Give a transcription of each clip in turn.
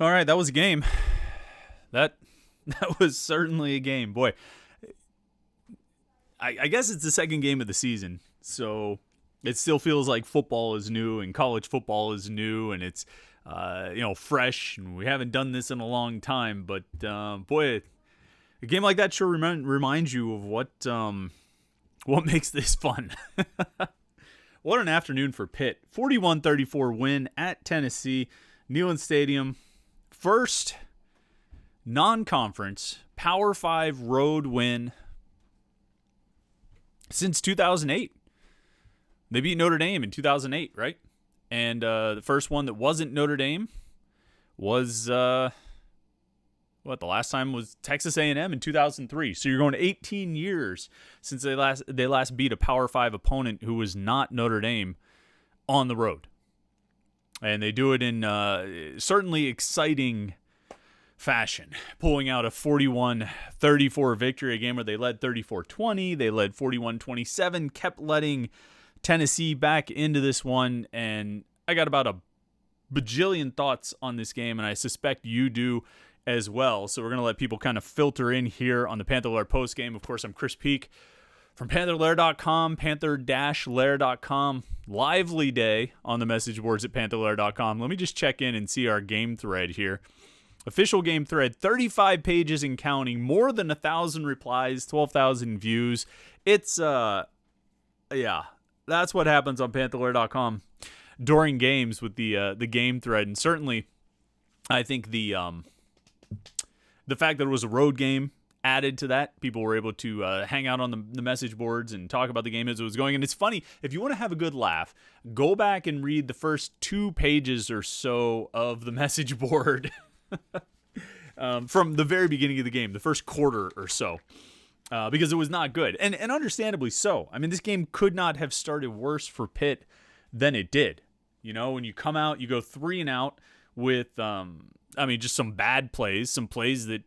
All right, that was a game. That was certainly a game. Boy, I guess it's the second game of the season, so it still feels like football is new and college football is new, and it's fresh, and we haven't done this in a long time. But boy, a game like that sure reminds you of what makes this fun. What an afternoon for Pitt. 41-34 win at Tennessee, Neyland Stadium. First non-conference Power 5 road win since 2008. They beat Notre Dame in 2008, right? And the first one that wasn't Notre Dame was, the last time was Texas A&M in 2003. So you're going 18 years since they last beat a Power 5 opponent who was not Notre Dame on the road. And they do it in certainly exciting fashion, pulling out a 41-34 victory, a game where they led 34-20, they led 41-27, kept letting Tennessee back into this one, and I got about a bajillion thoughts on this game, and I suspect you do as well. So we're going to let people kind of filter in here on the Panther-Lair postgame. Of course, I'm Chris Peak from Panther-Lair.com, Panther-Lair.com. Lively day on the message boards at Panther-Lair.com. Let me just check in and see our game thread here. Official game thread, 35 pages and counting, more than 1,000 replies, 12,000 views. It's, that's what happens on Panther-Lair.com during games with the game thread. And certainly, I think the fact that it was a road game added to that. People were able to hang out on the message boards and talk about the game as it was going. And it's funny, if you want to have a good laugh, go back and read the first 2 pages or so of the message board from the very beginning of the game, the first quarter or so, because it was not good. And understandably so. I mean, this game could not have started worse for Pitt than it did. You know, when you come out, you go 3 and out with, just some bad plays, some plays that,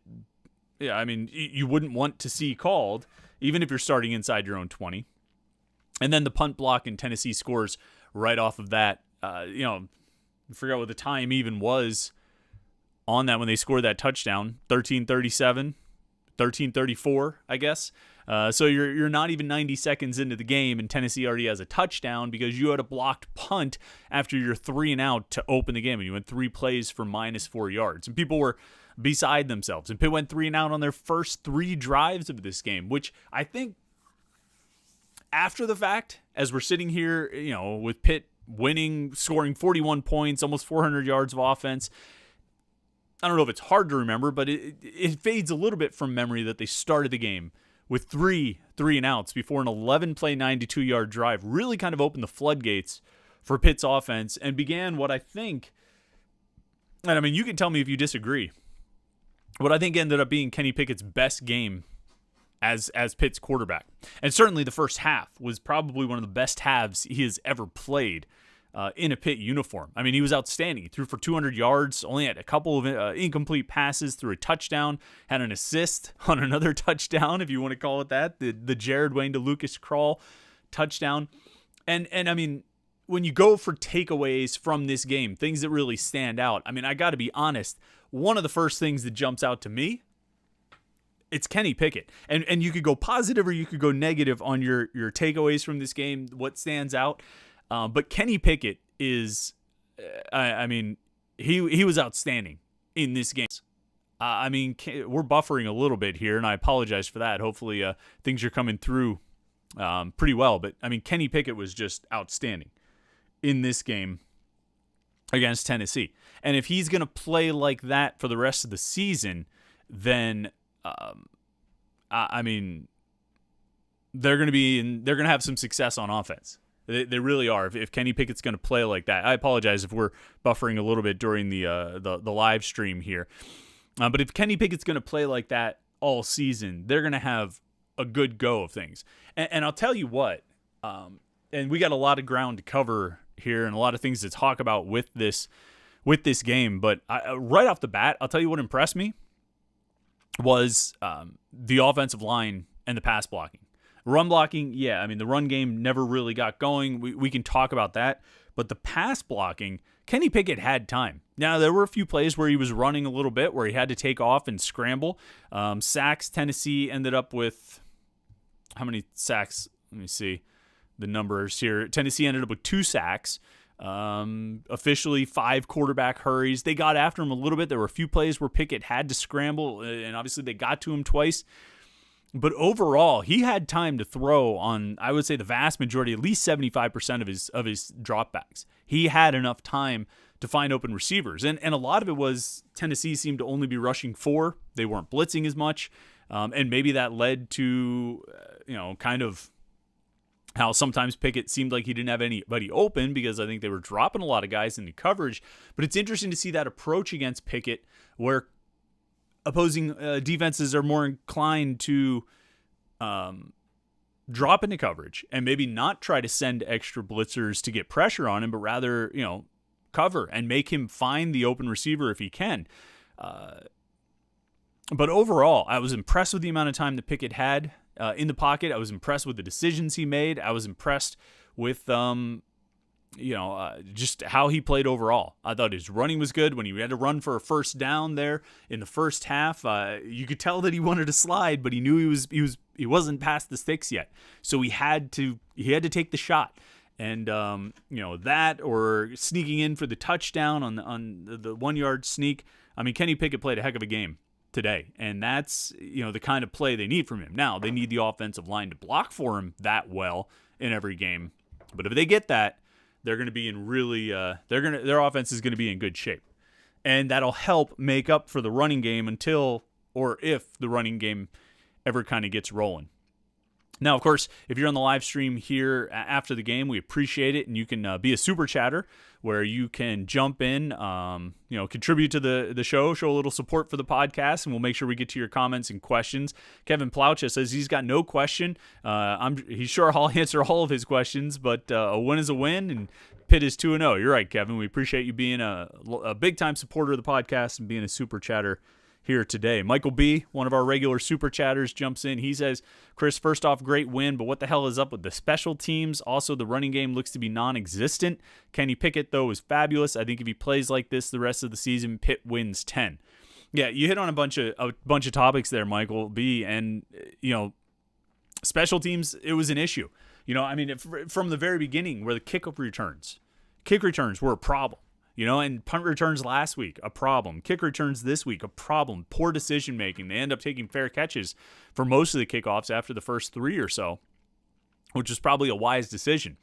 you wouldn't want to see called, even if you're starting inside your own 20. And then the punt block, and Tennessee scores right off of that. I forgot what the time even was on that when they scored that touchdown, 13:37, 13:34, I guess. So you're not even 90 seconds into the game, and Tennessee already has a touchdown because you had a blocked punt after your 3 and out to open the game, and you went 3 plays for -4 yards. And people were beside themselves. And Pitt went 3 and out on their first 3 drives of this game, which I think after the fact, as we're sitting here, with Pitt winning, scoring 41 points, almost 400 yards of offense, I don't know if it's hard to remember, but it fades a little bit from memory that they started the game with 3 and outs before an 11-play, 92-yard drive really kind of opened the floodgates for Pitt's offense and began what I think, and you can tell me if you disagree, what I think ended up being Kenny Pickett's best game as Pitt's quarterback. And certainly the first half was probably one of the best halves he has ever played in a Pitt uniform. He was outstanding. He threw for 200 yards, only had a couple of incomplete passes, threw a touchdown, had an assist on another touchdown, if you want to call it that, the Jared Wayne to Lucas Krull touchdown. And when you go for takeaways from this game, things that really stand out, I got to be honest, one of the first things that jumps out to me, it's Kenny Pickett. And you could go positive or you could go negative on your takeaways from this game, what stands out. But Kenny Pickett is, he was outstanding in this game. We're buffering a little bit here, and I apologize for that. Hopefully things are coming through pretty well. But, Kenny Pickett was just outstanding in this game against Tennessee. And if he's going to play like that for the rest of the season, then, they're going to have some success on offense. They really are. If Kenny Pickett's going to play like that, I apologize if we're buffering a little bit during the live stream here. But if Kenny Pickett's going to play like that all season, they're going to have a good go of things. And I'll tell you what, and we got a lot of ground to cover here and a lot of things to talk about with this game. But right off the bat, I'll tell you what impressed me was the offensive line and the pass blocking. Run blocking, yeah, the run game never really got going. We can talk about that. But the pass blocking Kenny Pickett had time. Now, there were a few plays where he was running a little bit, where he had to take off and scramble. Sacks, Tennessee ended up with, how many sacks? Let me see the numbers here. Tennessee ended up with 2 sacks. Officially 5 quarterback hurries. They got after him a little bit. There were a few plays where Pickett had to scramble, and obviously they got to him twice. But overall, he had time to throw on, I would say, the vast majority, at least 75% of his dropbacks. He had enough time to find open receivers. And a lot of it was Tennessee seemed to only be rushing 4. They weren't blitzing as much. And maybe that led to, kind of how sometimes Pickett seemed like he didn't have anybody open, because I think they were dropping a lot of guys into coverage. But it's interesting to see that approach against Pickett, where opposing defenses are more inclined to drop into coverage and maybe not try to send extra blitzers to get pressure on him, but rather, cover and make him find the open receiver if he can. But overall, I was impressed with the amount of time that Pickett had in the pocket. I was impressed with the decisions he made. I was impressed with just how he played overall. I thought his running was good. When he had to run for a first down there in the first half, you could tell that he wanted to slide, but he knew he wasn't past the sticks yet. So he had to take the shot. And that, or sneaking in for the touchdown on the 1-yard sneak. I mean, Kenny Pickett played a heck of a game today, and that's the kind of play they need from him. Now they need the offensive line to block for him that well in every game. But if they get that, they're going to be in really their offense is going to be in good shape, and that'll help make up for the running game until or if the running game ever kind of gets rolling. Now, of course, if you're on the live stream here after the game, we appreciate it, and you can be a super chatter where you can jump in, contribute to the show, show a little support for the podcast, and we'll make sure we get to your comments and questions. Kevin Plaucha says he's got no question. He's sure I'll answer all of his questions, but a win is a win, and Pitt is 2-0. You're right, Kevin. We appreciate you being a big-time supporter of the podcast and being a super chatter here today. Michael B., one of our regular super chatters, jumps in. He says, Chris, first off, great win, but what the hell is up with the special teams? Also, the running game looks to be non-existent. Kenny Pickett, though, is fabulous. I think if he plays like this the rest of the season, Pitt wins 10. Yeah, you hit on a bunch of topics there, Michael B., and, special teams, it was an issue. From the very beginning, where the kick returns were a problem. And punt returns last week, a problem. Kick returns this week, a problem. Poor decision-making. They end up taking fair catches for most of the kickoffs after the first 3 or so, which was probably a wise decision.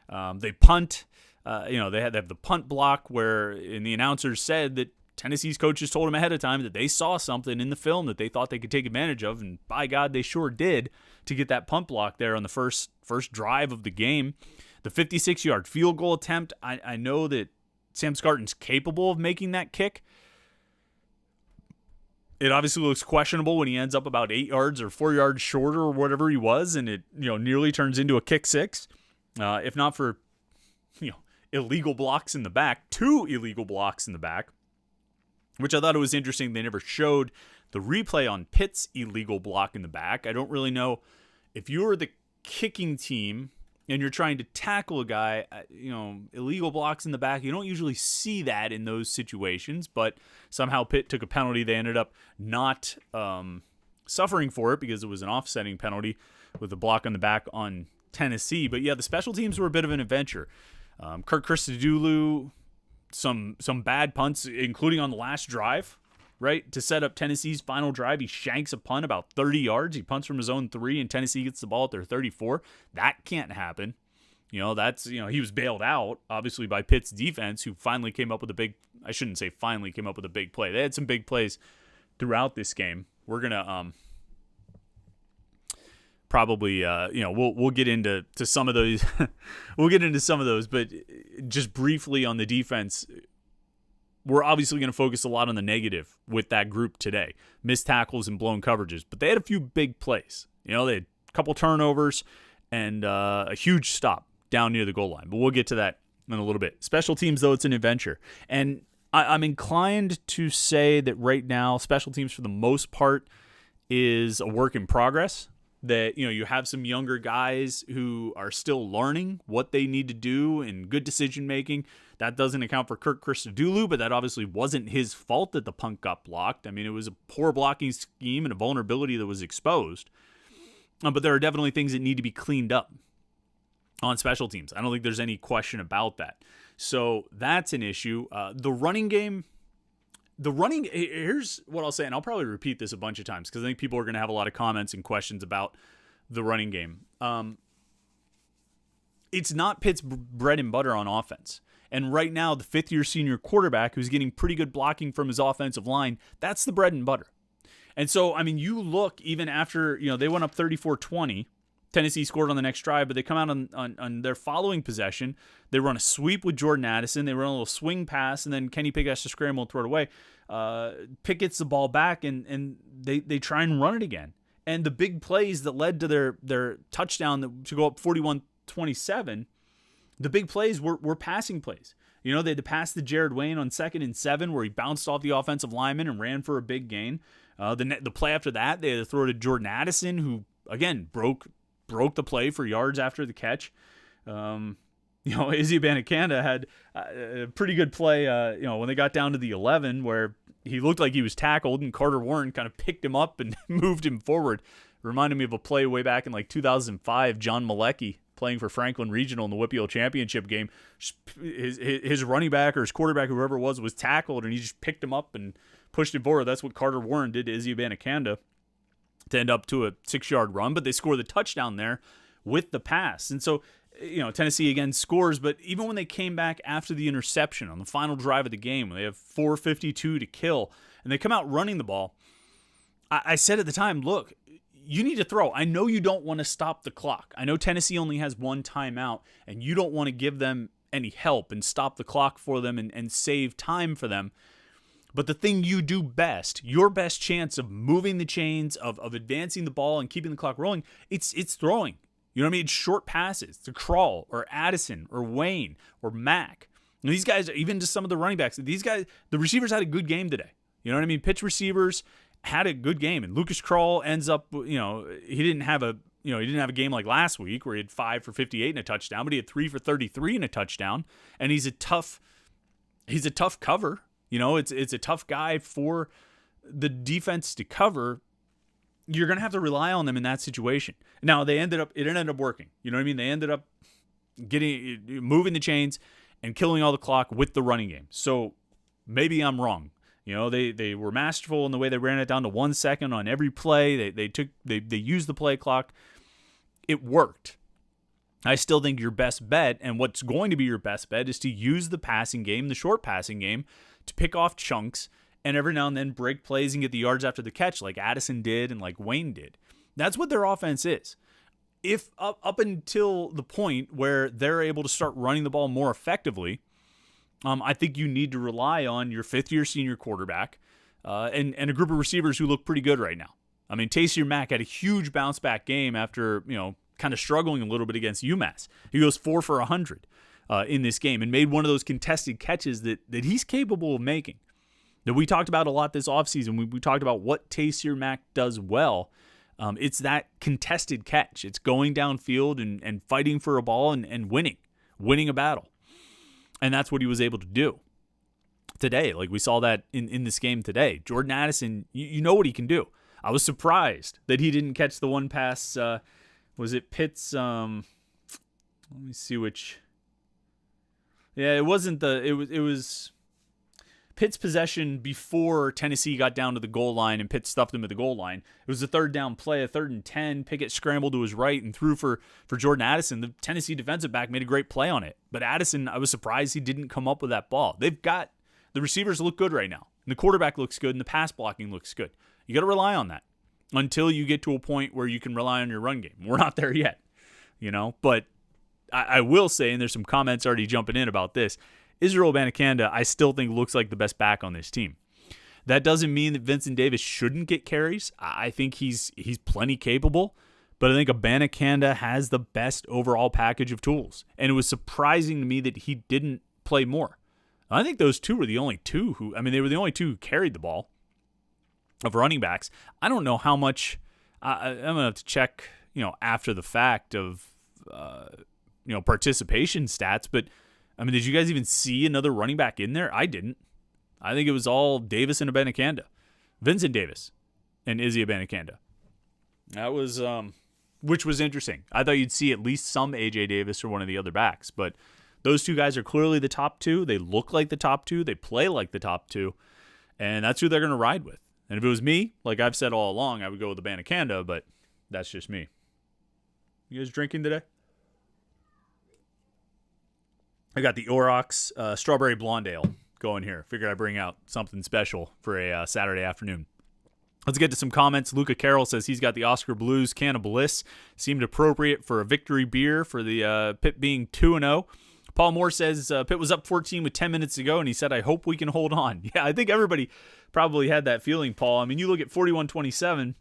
They punt. They have the punt block and the announcers said that Tennessee's coaches told them ahead of time that they saw something in the film that they thought they could take advantage of, and by God, they sure did, to get that punt block there on the first drive of the game. The 56-yard field goal attempt, I know that Sam Scarton's capable of making that kick. It obviously looks questionable when he ends up about 8 yards or 4 yards shorter or whatever he was, and it nearly turns into a kick six. If not for illegal blocks in the back, 2 illegal blocks in the back, which I thought it was interesting. They never showed the replay on Pitt's illegal block in the back. I don't really know if you're the kicking team and you're trying to tackle a guy, illegal blocks in the back. You don't usually see that in those situations, but somehow Pitt took a penalty. They ended up not suffering for it because it was an offsetting penalty with a block on the back on Tennessee. But yeah, the special teams were a bit of an adventure. Kirk Christodoulou, some bad punts, including on the last drive, right? To set up Tennessee's final drive, he shanks a punt about 30 yards. He punts from his own 3, and Tennessee gets the ball at their 34. That can't happen. He was bailed out, obviously, by Pitt's defense, who finally came up with I shouldn't say finally came up with a big play. They had some big plays throughout this game. We're going to probably, we'll get into some of those. We'll get into some of those, but just briefly on the defense, we're obviously going to focus a lot on the negative with that group today. Missed tackles and blown coverages. But they had a few big plays. They had a couple turnovers and a huge stop down near the goal line. But we'll get to that in a little bit. Special teams, though, it's an adventure. And I'm inclined to say that right now, special teams for the most part is a work in progress. that, you have some younger guys who are still learning what they need to do and good decision making. That doesn't account for Kirk Christodoulou, but that obviously wasn't his fault that the punt got blocked. I mean, it was a poor blocking scheme and a vulnerability that was exposed. But there are definitely things that need to be cleaned up on special teams. I don't think there's any question about that. So that's an issue. The running game, here's what I'll say, and I'll probably repeat this a bunch of times because I think people are going to have a lot of comments and questions about the running game. It's not Pitt's bread and butter on offense. And right now, the fifth-year senior quarterback who's getting pretty good blocking from his offensive line, that's the bread and butter. And so, I mean, you look even after, they went up 34-20. Tennessee scored on the next drive, but they come out on their following possession. They run a sweep with Jordan Addison. They run a little swing pass, and then Kenny Pickett has to scramble and throw it away. Pitt gets the ball back, and they try and run it again. And the big plays that led to their touchdown to go up 41-27, the big plays were passing plays. They had to pass to Jared Wayne on 2nd and 7 where he bounced off the offensive lineman and ran for a big gain. The play after that, they had to throw to Jordan Addison, who, again, broke the play for yards after the catch. Izzy Abanikanda had a pretty good play, when they got down to the 11 where he looked like he was tackled and Carter Warren kind of picked him up and moved him forward. Reminded me of a play way back in like 2005, John Malecki playing for Franklin Regional in the WPIAL championship game. His running back or his quarterback, whoever it was tackled, and he just picked him up and pushed him forward. That's what Carter Warren did to Izzy Abanikanda to end up to a 6-yard run, but they score the touchdown there with the pass. And so, Tennessee again scores, but even when they came back after the interception on the final drive of the game, they have 4:52 to kill, and they come out running the ball, I said at the time, look, you need to throw. I know you don't want to stop the clock. I know Tennessee only has one timeout, and you don't want to give them any help and stop the clock for them and save time for them. But the thing you do best, your best chance of moving the chains, of advancing the ball and keeping the clock rolling, it's throwing. You know what I mean? It's short passes to Crawl or Addison or Wayne or Mack. And these guys, even just some of the running backs, these guys, the receivers had a good game today. You know what I mean? Pitt's receivers had a good game, and Lucas Crawl ends up, he didn't have a game like last week where he had 5 for 58 and a touchdown, but he had 3 for 33 and a touchdown. And he's a tough cover. It's a tough guy for the defense to cover. You're going to have to rely on them in that situation. Now, it ended up working. You know what I mean? They ended up moving the chains and killing all the clock with the running game. So maybe I'm wrong. They were masterful in the way they ran it down to 1 second on every play. They used the play clock. It worked. I still think your best bet, and what's going to be your best bet, is to use the passing game, the short passing game, to pick off chunks and every now and then break plays and get the yards after the catch like Addison did and like Wayne did. That's what their offense is. If up until the point where they're able to start running the ball more effectively, I think you need to rely on your fifth-year senior quarterback and a group of receivers who look pretty good right now. I mean, Taysier Mack had a huge bounce-back game after, kind of struggling a little bit against UMass. He goes 4 for 100 in this game and made one of those contested catches that he's capable of making. That we talked about a lot this offseason. We talked about what Taysier Mack does well. It's that contested catch. It's going downfield and fighting for a ball and winning a battle. And that's what he was able to do today. Like we saw that in this game today. Jordan Addison, you know what he can do. I was surprised that he didn't catch the one pass. Was it Pitt's? Let me see which. Yeah, it wasn't it was Pitt's possession before Tennessee got down to the goal line and Pitt stuffed him at the goal line. It was a third down play, a 3rd and 10. Pickett scrambled to his right and threw for Jordan Addison. The Tennessee defensive back made a great play on it. But Addison, I was surprised he didn't come up with that ball. They've got the receivers look good right now. And the quarterback looks good and the pass blocking looks good. You got to rely on that until you get to a point where you can rely on your run game. We're not there yet, But I will say, and there's some comments already jumping in about this, Israel Abanikanda, I still think looks like the best back on this team. That doesn't mean that Vincent Davis shouldn't get carries. I think he's plenty capable, but I think Abanikanda has the best overall package of tools. And it was surprising to me that he didn't play more. I think those two were the only two they were the only two who carried the ball of running backs. I don't know how much. I'm going to have to check, after the fact of, participation stats. But, I mean, did you guys even see another running back in there? I didn't. I think it was all Davis and Abanikanda. Vincent Davis and Izzy Abanikanda. That was, which was interesting. I thought you'd see at least some A.J. Davis or one of the other backs. But those two guys are clearly the top two. They look like the top two. They play like the top two. And that's who they're going to ride with. And if it was me, like I've said all along, I would go with Abanikanda, but that's just me. You guys drinking today? I got the Aurochs Strawberry Blonde Ale going here. Figured I'd bring out something special for a Saturday afternoon. Let's get to some comments. Luca Carroll says he's got the Oscar Blues Can of Bliss. Seemed appropriate for a victory beer for the Pitt being 2-0. Paul Moore says Pitt was up 14 with 10 minutes to go, and he said, I hope we can hold on. Yeah, I think everybody probably had that feeling, Paul. I mean, you look at 41-27,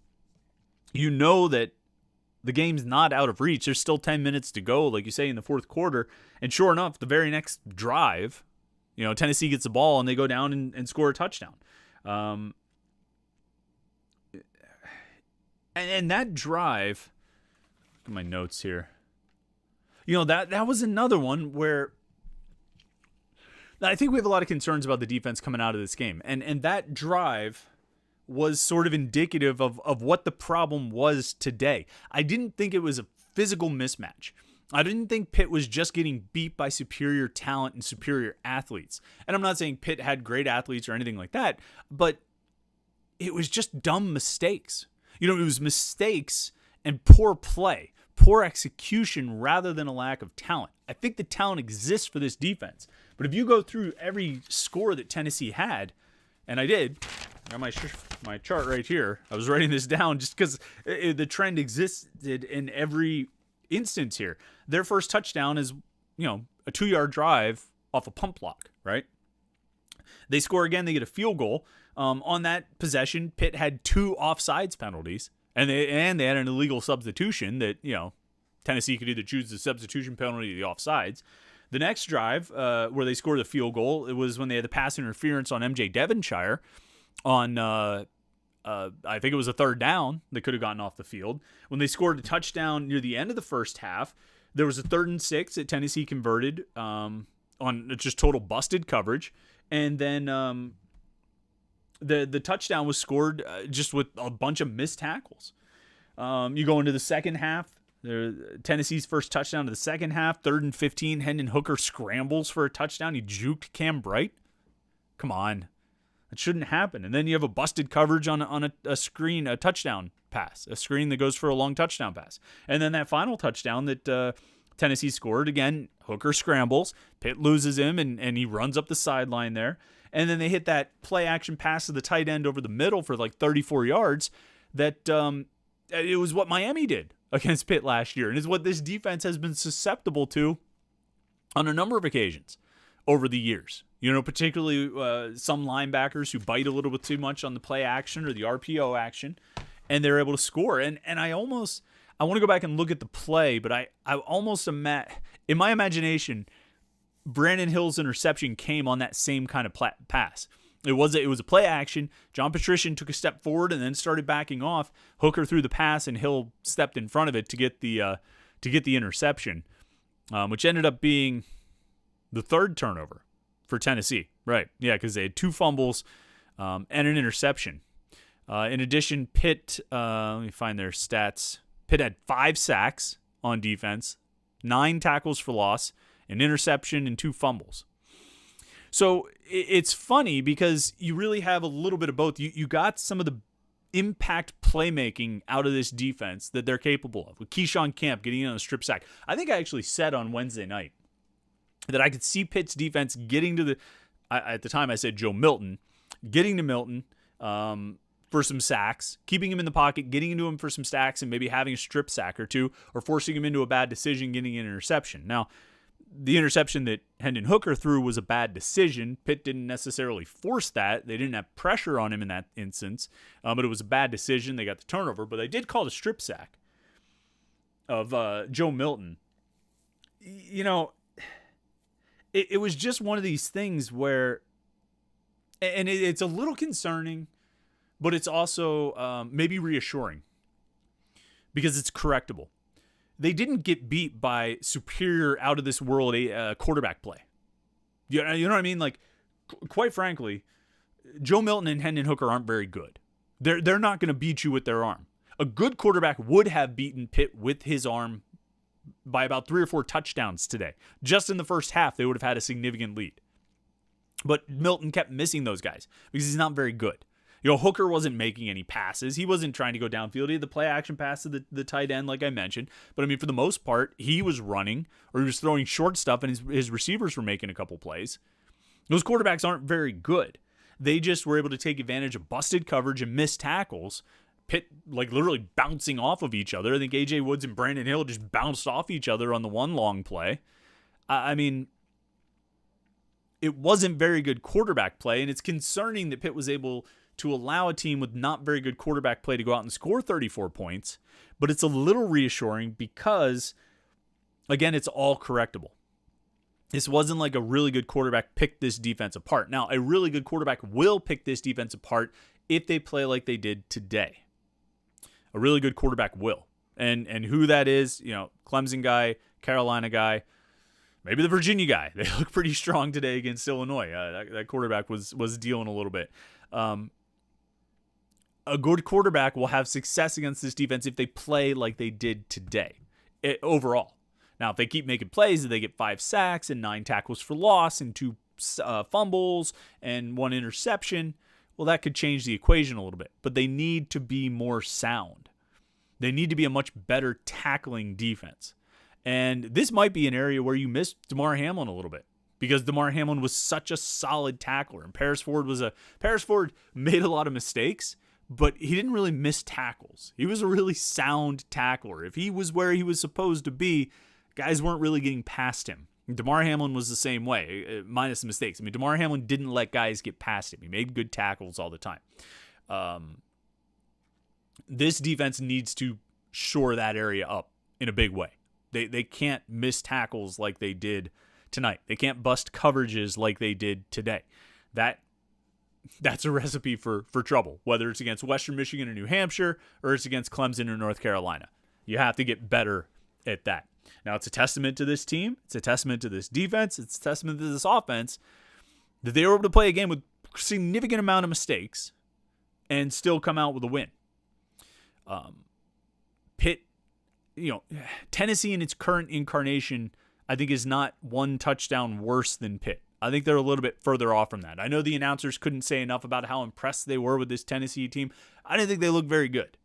you know that the game's not out of reach. There's still 10 minutes to go, like you say, in the fourth quarter. And sure enough, the very next drive, Tennessee gets the ball, and they go down and score a touchdown. And that drive, look at my notes here. That was another one where I think we have a lot of concerns about the defense coming out of this game. And that drive was sort of indicative of what the problem was today. I didn't think it was a physical mismatch. I didn't think Pitt was just getting beat by superior talent and superior athletes. And I'm not saying Pitt had great athletes or anything like that, but it was just dumb mistakes. It was mistakes and poor play. Poor execution rather than a lack of talent. I think the talent exists for this defense. But if you go through every score that Tennessee had, and I did, I got my chart right here. I was writing this down just because the trend existed in every instance here. Their first touchdown is, a 2-yard drive off a pump block, right? They score again. They get a field goal. On that possession, Pitt had 2 offsides penalties. And they had an illegal substitution that, Tennessee could either choose the substitution penalty or the offsides. The next drive, where they scored the field goal, it was when they had the pass interference on M.J. Devonshire on, I think it was a third down. They could have gotten off the field. When they scored a touchdown near the end of the first half, there was a 3rd and 6 that Tennessee converted on just total busted coverage. And then the touchdown was scored just with a bunch of missed tackles. You go into the second half, Tennessee's first touchdown of the second half, 3rd and 15, Hendon Hooker scrambles for a touchdown. He juked Cam Bright. Come on. That shouldn't happen. And then you have a busted coverage on a screen, a touchdown pass, a screen that goes for a long touchdown pass. And then that final touchdown that Tennessee scored, again, Hooker scrambles, Pitt loses him, and he runs up the sideline there. And then they hit that play-action pass to the tight end over the middle for like 34 yards that it was what Miami did against Pitt last year. And is what this defense has been susceptible to on a number of occasions over the years. Particularly some linebackers who bite a little bit too much on the play action or the RPO action, and they're able to score. And I want to go back and look at the play, but I almost in my imagination, Brandon Hill's interception came on that same kind of pass. It was a play action. John Patrician took a step forward and then started backing off. Hooker threw the pass, and Hill stepped in front of it to get the interception, which ended up being the 3rd turnover for Tennessee. Right? Yeah, because they had 2 fumbles and an interception. In addition, Pitt. Let me find their stats. Pitt had 5 sacks on defense, 9 tackles for loss, an interception, and 2 fumbles. So it's funny because you really have a little bit of both. You got some of the impact playmaking out of this defense that they're capable of, with Keyshawn Camp getting in on a strip sack. I think I actually said on Wednesday night that I could see Pitt's defense getting to at the time I said Joe Milton, getting to Milton for some sacks, keeping him in the pocket, getting into him for some sacks, and maybe having a strip sack or 2, or forcing him into a bad decision, getting an interception. Now, the interception that Hendon Hooker threw was a bad decision. Pitt didn't necessarily force that. They didn't have pressure on him in that instance, but it was a bad decision. They got the turnover, but they did call it a strip sack of Joe Milton. It was just one of these things where, and it's a little concerning, but it's also maybe reassuring. because it's correctable. They didn't get beat by superior, out of this world quarterback play. You know what I mean? Like, quite frankly, Joe Milton and Hendon Hooker aren't very good. They're not going to beat you with their arm. A good quarterback would have beaten Pitt with his arm by about 3 or 4 touchdowns today. Just in the first half, they would have had a significant lead. But Milton kept missing those guys because he's not very good. Hooker wasn't making any passes. He wasn't trying to go downfield. He had the play action pass to the tight end, like I mentioned. But, I mean, for the most part, he was running or he was throwing short stuff, and his receivers were making a couple plays. Those quarterbacks aren't very good. They just were able to take advantage of busted coverage and missed tackles. Pitt, like, literally bouncing off of each other. I think A.J. Woods and Brandon Hill just bounced off each other on the one long play. I mean, it wasn't very good quarterback play, and it's concerning that Pitt was able to allow a team with not very good quarterback play to go out and score 34 points. But it's a little reassuring because, again, it's all correctable. This wasn't like a really good quarterback picked this defense apart. Now, a really good quarterback will pick this defense apart if they play like they did today. A really good quarterback will. And who that is, Clemson guy, Carolina guy, maybe the Virginia guy. They look pretty strong today against Illinois. That quarterback was dealing a little bit. A good quarterback will have success against this defense if they play like they did today, overall. Now, if they keep making plays and they get 5 sacks and 9 tackles for loss and 2 fumbles and 1 interception, well, that could change the equation a little bit. But they need to be more sound. They need to be a much better tackling defense. And this might be an area where you miss Damar Hamlin a little bit, because Damar Hamlin was such a solid tackler. And Paris Ford made a lot of mistakes, but he didn't really miss tackles. He was a really sound tackler. If he was where he was supposed to be, guys weren't really getting past him. Damar Hamlin was the same way, minus the mistakes. I mean, Damar Hamlin didn't let guys get past him. He made good tackles all the time. This defense needs to shore that area up in a big way. They can't miss tackles like they did tonight. They can't bust coverages like they did today. That's a recipe for trouble, whether it's against Western Michigan or New Hampshire or it's against Clemson or North Carolina. You have to get better at that. Now, it's a testament to this team. It's a testament to this defense. It's a testament to this offense that they were able to play a game with a significant amount of mistakes and still come out with a win. Pitt, Tennessee in its current incarnation, I think, is not 1 touchdown worse than Pitt. I think they're a little bit further off from that. I know the announcers couldn't say enough about how impressed they were with this Tennessee team. I didn't think they looked very good.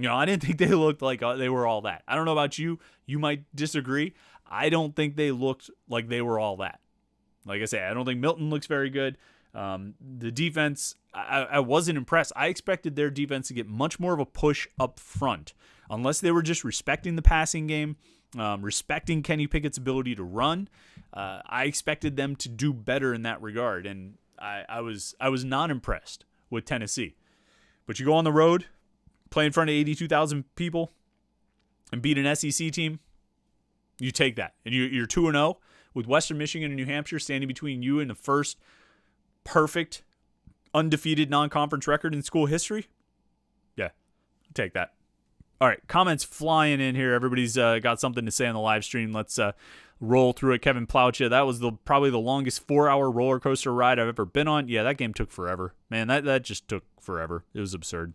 I didn't think they looked like they were all that. I don't know about you. You might disagree. I don't think they looked like they were all that. Like I say, I don't think Milton looks very good. The defense, I wasn't impressed. I expected their defense to get much more of a push up front, unless they were just respecting the passing game, respecting Kenny Pickett's ability to run. I expected them to do better in that regard, and I was not impressed with Tennessee. But you go on the road, play in front of 82,000 people, and beat an SEC team, you take that. And you're 2-0 with Western Michigan and New Hampshire standing between you and the first perfect, undefeated non-conference record in school history. Yeah, take that. All right, comments flying in here. Everybody's got something to say on the live stream. Let's roll through it. Kevin Plowcha, that was probably the longest 4-hour roller coaster ride I've ever been on. Yeah, that game took forever. Man, that just took forever. It was absurd.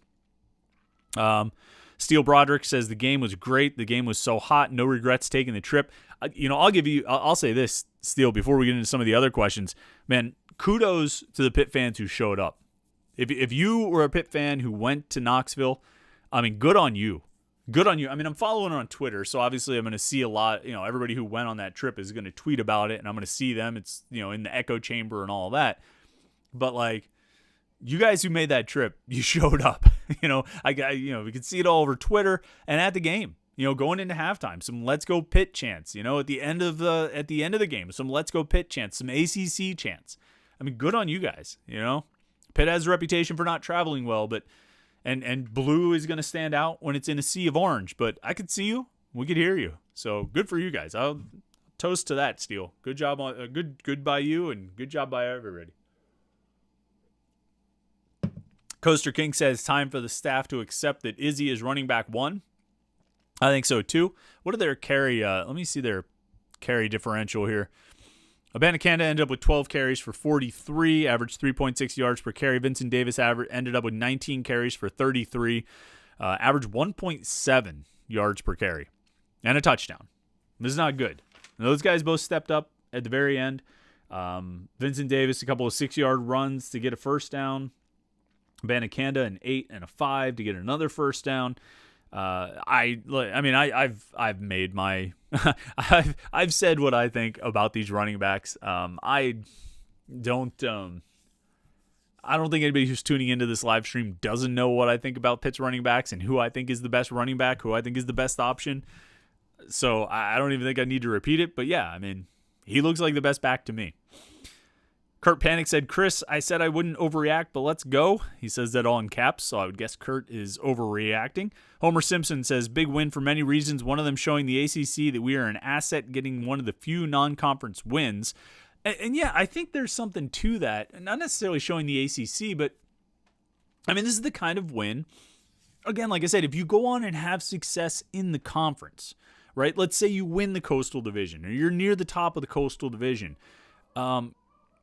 Steel Broderick says the game was great. The game was so hot. No regrets taking the trip. I'll say this, Steel, before we get into some of the other questions. Man, kudos to the Pitt fans who showed up. If you were a Pitt fan who went to Knoxville, I mean, good on you. Good on you. I mean, I'm following her on Twitter, so obviously I'm going to see a lot. Everybody who went on that trip is going to tweet about it, and I'm going to see them. It's, in the echo chamber and all that. But, like, you guys who made that trip, you showed up. We could see it all over Twitter and at the game. Going into halftime, some "Let's Go Pitt" chants. At the end of the game, some "Let's Go Pitt" chants, some ACC chants. I mean, good on you guys. Pitt has a reputation for not traveling well, but and blue is going to stand out when it's in a sea of orange. But I could see you, we could hear you. So good for you guys. I'll toast to that, Steele. Good job on good by you, and good job by everybody. Coaster King says, time for the staff to accept that Izzy is running back 1. I think so too. What are their carry? Let me see their carry differential here. Abanikanda ended up with 12 carries for 43, averaged 3.6 yards per carry. Vincent Davis ended up with 19 carries for 33, averaged 1.7 yards per carry, and a touchdown. This is not good. And those guys both stepped up at the very end. Vincent Davis, a couple of 6-yard runs to get a first down. Abanikanda, an 8 and a 5 to get another first down. I've made my I've said what I think about these running backs. I don't think anybody who's tuning into this live stream doesn't know what I think about Pitt's running backs and who I think is the best running back, who I think is the best option. So I don't even think I need to repeat it. But yeah, I mean, he looks like the best back to me. Kurt Panic said, Chris, I said I wouldn't overreact, but let's go. He says that all in caps, so I would guess Kurt is overreacting. Homer Simpson says, big win for many reasons, one of them showing the ACC that we are an asset, getting one of the few non-conference wins. And yeah, I think there's something to that. Not necessarily showing the ACC, but I mean, this is the kind of win. Again, like I said, if you go on and have success in the conference, right? Let's say you win the Coastal Division or you're near the top of the Coastal Division.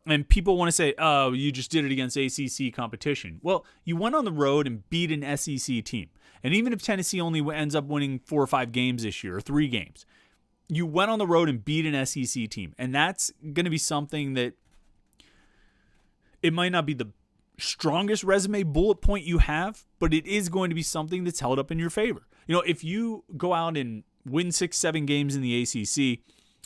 And people want to say, oh, you just did it against ACC competition. Well, you went on the road and beat an SEC team. And even if Tennessee only ends up winning 4 or 5 games this year, or 3 games, you went on the road and beat an SEC team. And that's going to be something that it might not be the strongest resume bullet point you have, but it is going to be something that's held up in your favor. You know, if you go out and win 6, 7 games in the ACC,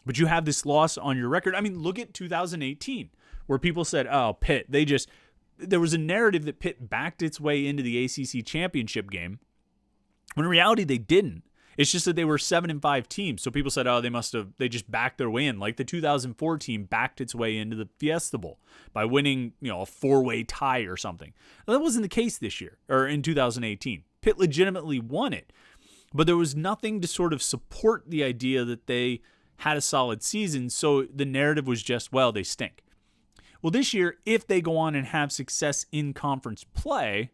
but you have this loss on your record. I mean, look at 2018. Where people said, oh, Pitt, there was a narrative that Pitt backed its way into the ACC championship game, when in reality they didn't. It's just that they were 7-5 teams. So people said, oh, they just backed their way in. Like the 2004 team backed its way into the Fiesta Bowl by winning, a 4-way tie or something. Well, that wasn't the case this year, or in 2018. Pitt legitimately won it. But there was nothing to sort of support the idea that they had a solid season. So the narrative was just, well, they stink. Well, this year, if they go on and have success in conference play,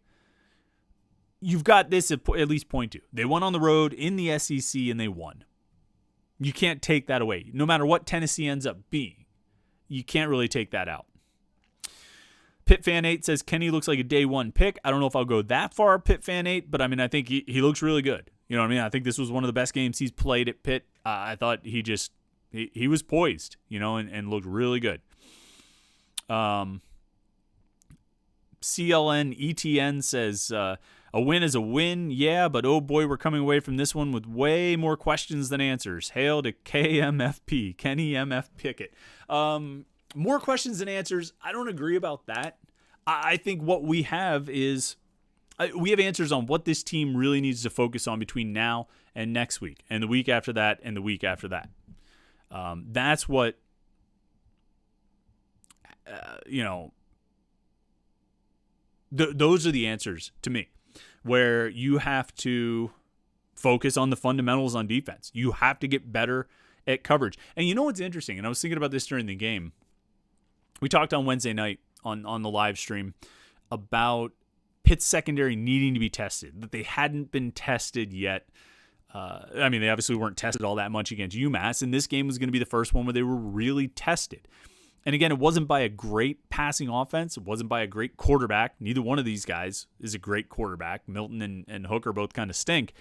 you've got this at least point to. They went on the road in the SEC and they won. You can't take that away. No matter what Tennessee ends up being, you can't really take that out. Pitt Fan 8 says Kenny looks like a day one pick. I don't know if I'll go that far, Pitt Fan 8, but I mean, I think he looks really good. You know what I mean? I think this was one of the best games he's played at Pitt. I thought he was poised, and looked really good. CLN ETN says, a win is a win, yeah, but oh boy, we're coming away from this one with way more questions than answers. Hail to KMFP, Kenny MF Pickett. More questions than answers. I don't agree about that. I think what we have is we have answers on what this team really needs to focus on between now and next week, and the week after that, and the week after that. That's what those are the answers to me, where you have to focus on the fundamentals on defense. You have to get better at coverage. And you know what's interesting? And I was thinking about this during the game. We talked on Wednesday night on the live stream about Pitt's secondary needing to be tested, that they hadn't been tested yet. They obviously weren't tested all that much against UMass, and this game was going to be the first one where they were really tested. And again, it wasn't by a great passing offense. It wasn't by a great quarterback. Neither one of these guys is a great quarterback. Milton and Hooker both kind of stink.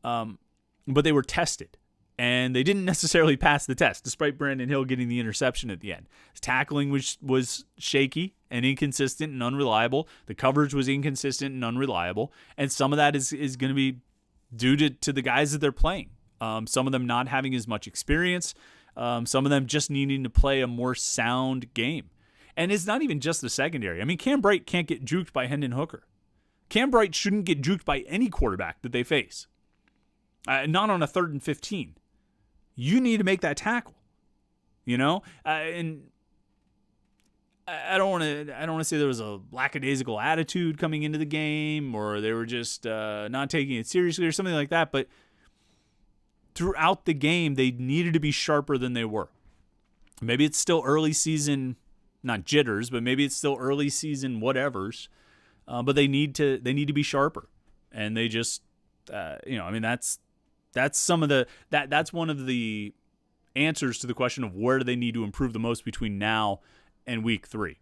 But they were tested. And they didn't necessarily pass the test, despite Brandon Hill getting the interception at the end. His tackling was shaky and inconsistent and unreliable. The coverage was inconsistent and unreliable. And some of that is going to be due to the guys that they're playing. Some of them not having as much experience. Some of them just needing to play a more sound game. And it's not even just the secondary. I mean, Cam Bright can't get juked by Hendon Hooker. Cam Bright shouldn't get juked by any quarterback that they face. Not on a 3rd and 15. You need to make that tackle. And I don't want to say there was a lackadaisical attitude coming into the game, or they were just not taking it seriously or something like that, but throughout the game, they needed to be sharper than they were. Maybe it's still early season, not jitters, but maybe it's still early season whatevers. But they need to be sharper, and they just, that's That's some of the that's one of the answers to the question of where do they need to improve the most between now and week 3.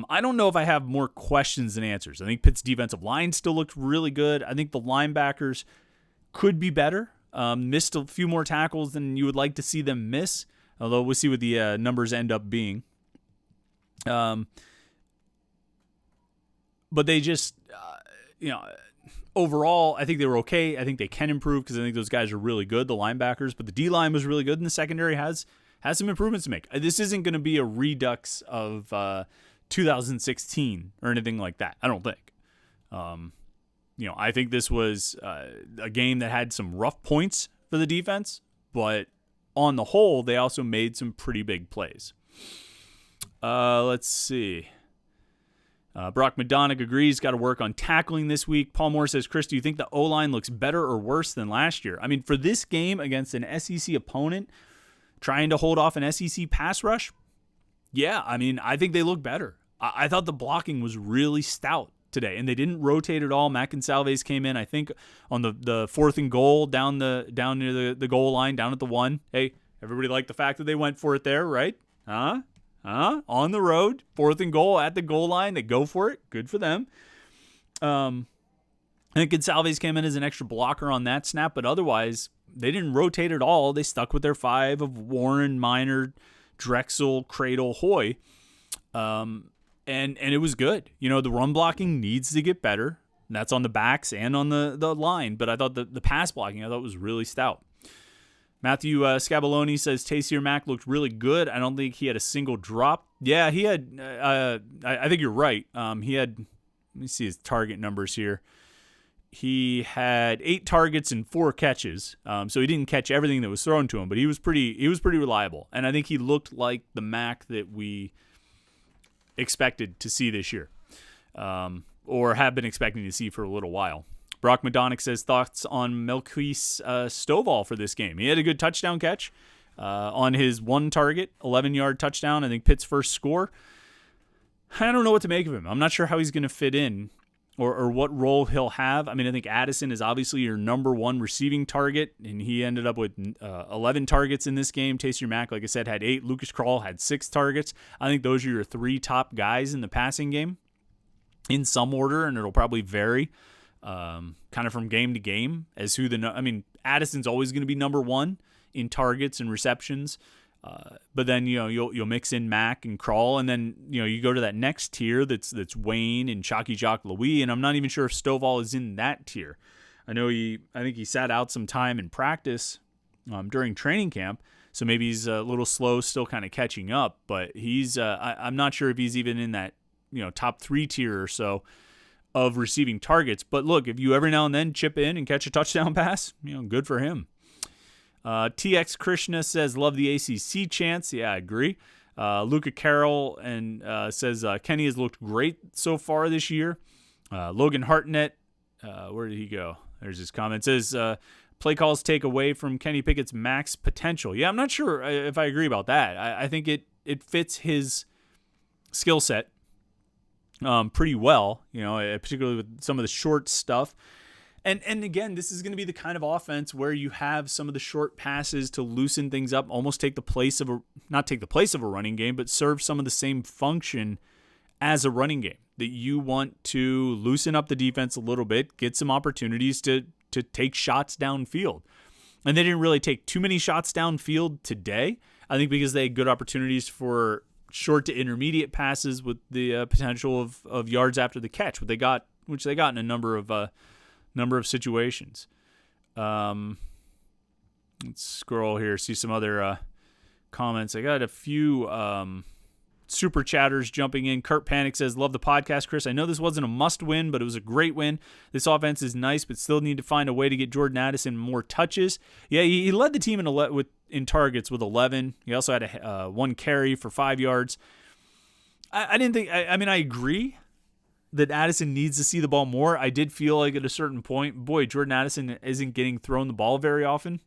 I don't know if I have more questions than answers. I think Pitt's defensive line still looked really good. I think the linebackers could be better. Missed a few more tackles than you would like to see them miss, although we'll see what the numbers end up being. But they just, overall, I think they were okay. I think they can improve because I think those guys are really good, the linebackers. But the D-line was really good, and the secondary has some improvements to make. This isn't going to be a redux of 2016 or anything like that, I don't think. I think this was a game that had some rough points for the defense, but on the whole, they also made some pretty big plays. Let's see. Brock Madonic agrees, got to work on tackling this week. Paul Moore says, Chris, do you think the O-line looks better or worse than last year? I mean, for this game against an SEC opponent, trying to hold off an SEC pass rush, yeah, I mean, I think they look better. I thought the blocking was really stout today, and they didn't rotate at all. Mack and Salves came in, I think, on the 4th and goal down near the goal line, down at the 1. Hey, everybody liked the fact that they went for it there, right? On the road, 4th and goal at the goal line. They go for it. Good for them. I think Gonsalves came in as an extra blocker on that snap, but otherwise, they didn't rotate at all. They stuck with their 5 of Warren, Minor, Drexel, Cradle, Hoy. And it was good. The run blocking needs to get better. And that's on the backs and on the line. But I thought the pass blocking, I thought was really stout. Matthew Scabaloni says Taysier Mack looked really good. I don't think he had a single drop. Yeah, he had. I think you're right. He had. Let me see his target numbers here. He had 8 targets and 4 catches. So he didn't catch everything that was thrown to him, but he was pretty reliable. And I think he looked like the Mack that we expected to see this year, or have been expecting to see for a little while. Brock Madonic says thoughts on Melquise Stovall for this game. He had a good touchdown catch on his 1 target, 11-yard touchdown. I think Pitt's first score. I don't know what to make of him. I'm not sure how he's going to fit in or what role he'll have. I mean, I think Addison is obviously your number 1 receiving target, and he ended up with 11 targets in this game. Taysier Mack, like I said, had 8. Lucas Krull had 6 targets. I think those are your 3 top guys in the passing game in some order, and it'll probably vary kind of from game to game as who Addison's always going to be number 1 in targets and receptions. But then you'll mix in Mack and Krull, and then you go to that next tier that's Wayne and Chalky Jock Louis, and I'm not even sure if Stovall is in that tier. I think he sat out some time in practice during training camp, so maybe he's a little slow, still kind of catching up. But he's I'm not sure if he's even in that top 3 tier or so of receiving targets. But look, if you every now and then chip in and catch a touchdown pass, good for him. TX Krishna says, love the ACC chants. Yeah, I agree. Luca Carroll and says, Kenny has looked great so far this year. Logan Hartnett, where did he go? There's his comment. It says, play calls take away from Kenny Pickett's max potential. Yeah, I'm not sure if I agree about that. I think it fits his skill set pretty well, particularly with some of the short stuff. And again, this is going to be the kind of offense where you have some of the short passes to loosen things up, almost take the place of not take the place of a running game, but serve some of the same function as a running game. That you want to loosen up the defense a little bit, get some opportunities to take shots downfield. And they didn't really take too many shots downfield today, I think, because they had good opportunities for short to intermediate passes with the potential of yards after the catch, which they got in a number of situations. Let's scroll here, see some other comments. I got a few super chatters jumping in. Kurt Panic says, love the podcast, Chris. I know this wasn't a must win, but it was a great win. This offense is nice, but still need to find a way to get Jordan Addison more touches. Yeah, he led the team in targets with 11. He also had a 1 carry for 5 yards. I didn't think, I agree that Addison needs to see the ball more. I did feel like at a certain point, Jordan Addison isn't getting thrown the ball very often.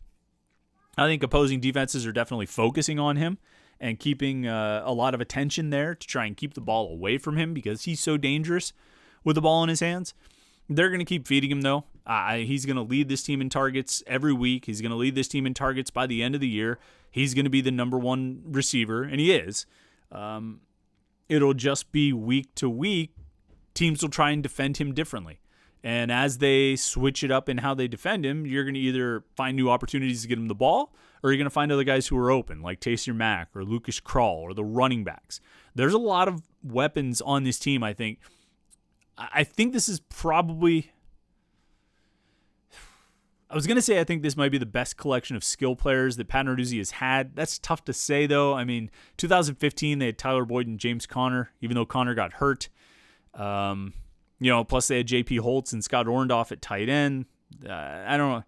I think opposing defenses are definitely focusing on him and keeping a lot of attention there to try and keep the ball away from him because he's so dangerous with the ball in his hands. They're going to keep feeding him, though. He's going to lead this team in targets every week. He's going to lead this team in targets by the end of the year. He's going to be the number one receiver, and he is. It'll just be week to week. Teams will try and defend him differently. And as they switch it up in how they defend him, you're going to either find new opportunities to get him the ball, or you're going to find other guys who are open, like Taysom Mack or Lucas Krull or the running backs. There's a lot of weapons on this team, I think. I think this is probably... I was going to say I think this might be the best collection of skill players that Pat Narduzzi has had. That's tough to say, though. I mean, 2015, they had Tyler Boyd and James Conner, even though Conner got hurt. Plus they had J.P. Holtz and Scott Orndorff at tight end. I don't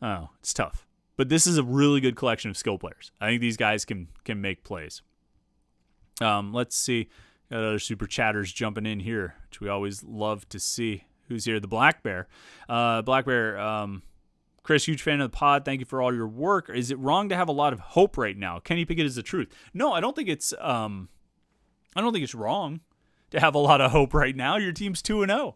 know. It's tough. But this is a really good collection of skill players. I think these guys can make plays. Let's see. Got other super chatters jumping in here, which we always love to see. Who's here? The Black Bear. Chris, huge fan of the pod. Thank you for all your work. Is it wrong to have a lot of hope right now? Kenny Pickett is the truth. No, I don't think it's wrong to have a lot of hope right now. Your team's 2-0.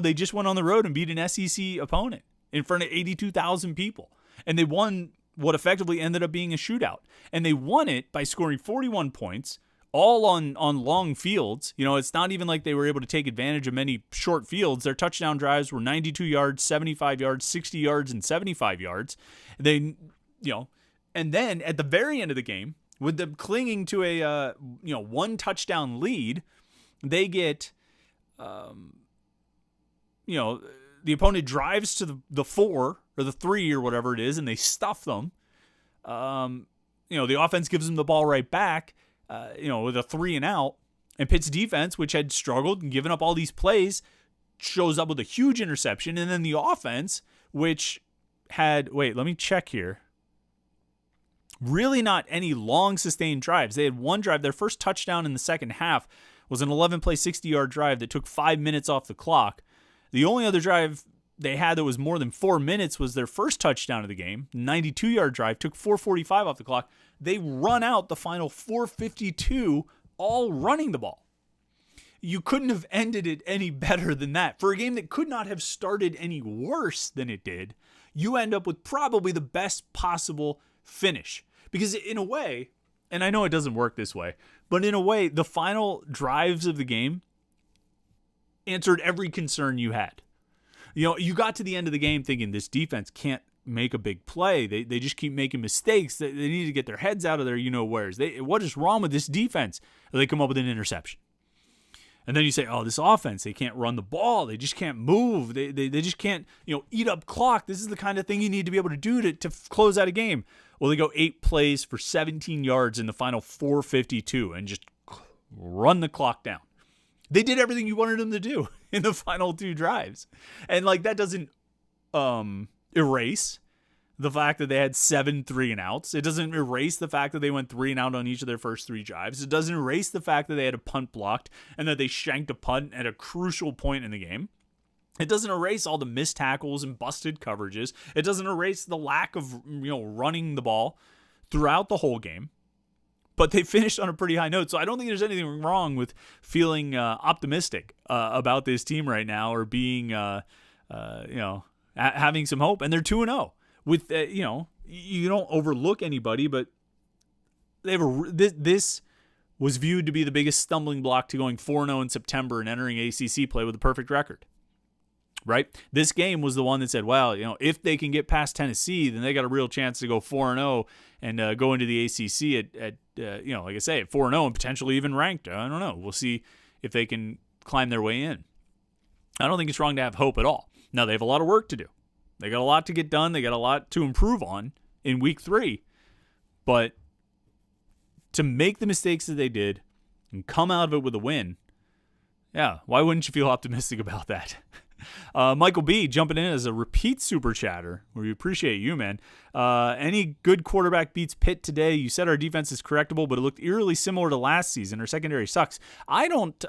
They just went on the road and beat an SEC opponent in front of 82,000 people. And they won what effectively ended up being a shootout. And they won it by scoring 41 points, all on long fields. It's not even like they were able to take advantage of many short fields. Their touchdown drives were 92 yards, 75 yards, 60 yards, and 75 yards. And then at the very end of the game, with them clinging to a one touchdown lead, they get the opponent drives to the 4 or the 3 or whatever it is, and they stuff them. The offense gives them the ball right back, with a 3 and out. And Pitt's defense, which had struggled and given up all these plays, shows up with a huge interception. And then the offense, which had, let me check here. Really not any long sustained drives. They had one drive. Their first touchdown in the second half was an 11-play, 60-yard drive that took 5 minutes off the clock. The only other drive they had that was more than 4 minutes was their first touchdown of the game, 92-yard drive, took 4:45 off the clock. They run out the final 4:52, all running the ball. You couldn't have ended it any better than that. For a game that could not have started any worse than it did, you end up with probably the best possible finish. Because in a way, and I know it doesn't work this way, but in a way, the final drives of the game answered every concern you had. You got to the end of the game thinking this defense can't make a big play. They just keep making mistakes. They need to get their heads out of their wheres. What is wrong with this defense? They come up with an interception. And then you say, this offense, they can't run the ball. They just can't move. They just can't, eat up clock. This is the kind of thing you need to be able to do to close out a game. Well, they go 8 plays for 17 yards in the final 4:52 and just run the clock down. They did everything you wanted them to do in the final 2 drives. And that doesn't erase the fact that they had 7 3-and-outs. It doesn't erase the fact that they went 3 and out on each of their first 3 drives. It doesn't erase the fact that they had a punt blocked and that they shanked a punt at a crucial point in the game. It doesn't erase all the missed tackles and busted coverages. It doesn't erase the lack of running the ball throughout the whole game. But they finished on a pretty high note. So I don't think there's anything wrong with feeling optimistic about this team right now, or being, having some hope. And they're 2-0. With, you don't overlook anybody, but they have this was viewed to be the biggest stumbling block to going 4-0 in September and entering ACC play with a perfect record. Right? This game was the one that said, well, if they can get past Tennessee, then they got a real chance to go 4-0 and go into the ACC at like I say, at 4-0 and potentially even ranked. I don't know. We'll see if they can climb their way in. I don't think it's wrong to have hope at all. Now, they have a lot of work to do. They got a lot to get done. They got a lot to improve on in week 3. But to make the mistakes that they did and come out of it with a win, why wouldn't you feel optimistic about that? Michael B. jumping in as a repeat super chatter. We appreciate you, man. Any good quarterback beats Pitt today? You said our defense is correctable, but it looked eerily similar to last season. Our secondary sucks. I don't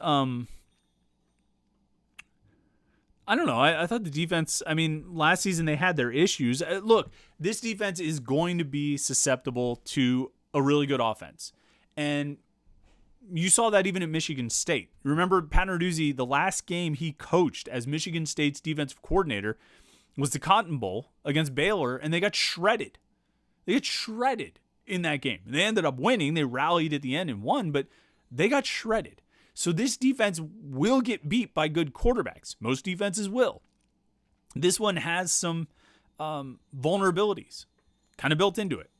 know. I thought the defense, last season they had their issues. Look, this defense is going to be susceptible to a really good offense. And you saw that even at Michigan State. Remember, Pat Narduzzi, the last game he coached as Michigan State's defensive coordinator, was the Cotton Bowl against Baylor, and they got shredded. They got shredded in that game. And they ended up winning. They rallied at the end and won, but they got shredded. So this defense will get beat by good quarterbacks. Most defenses will. This one has some vulnerabilities kind of built into it.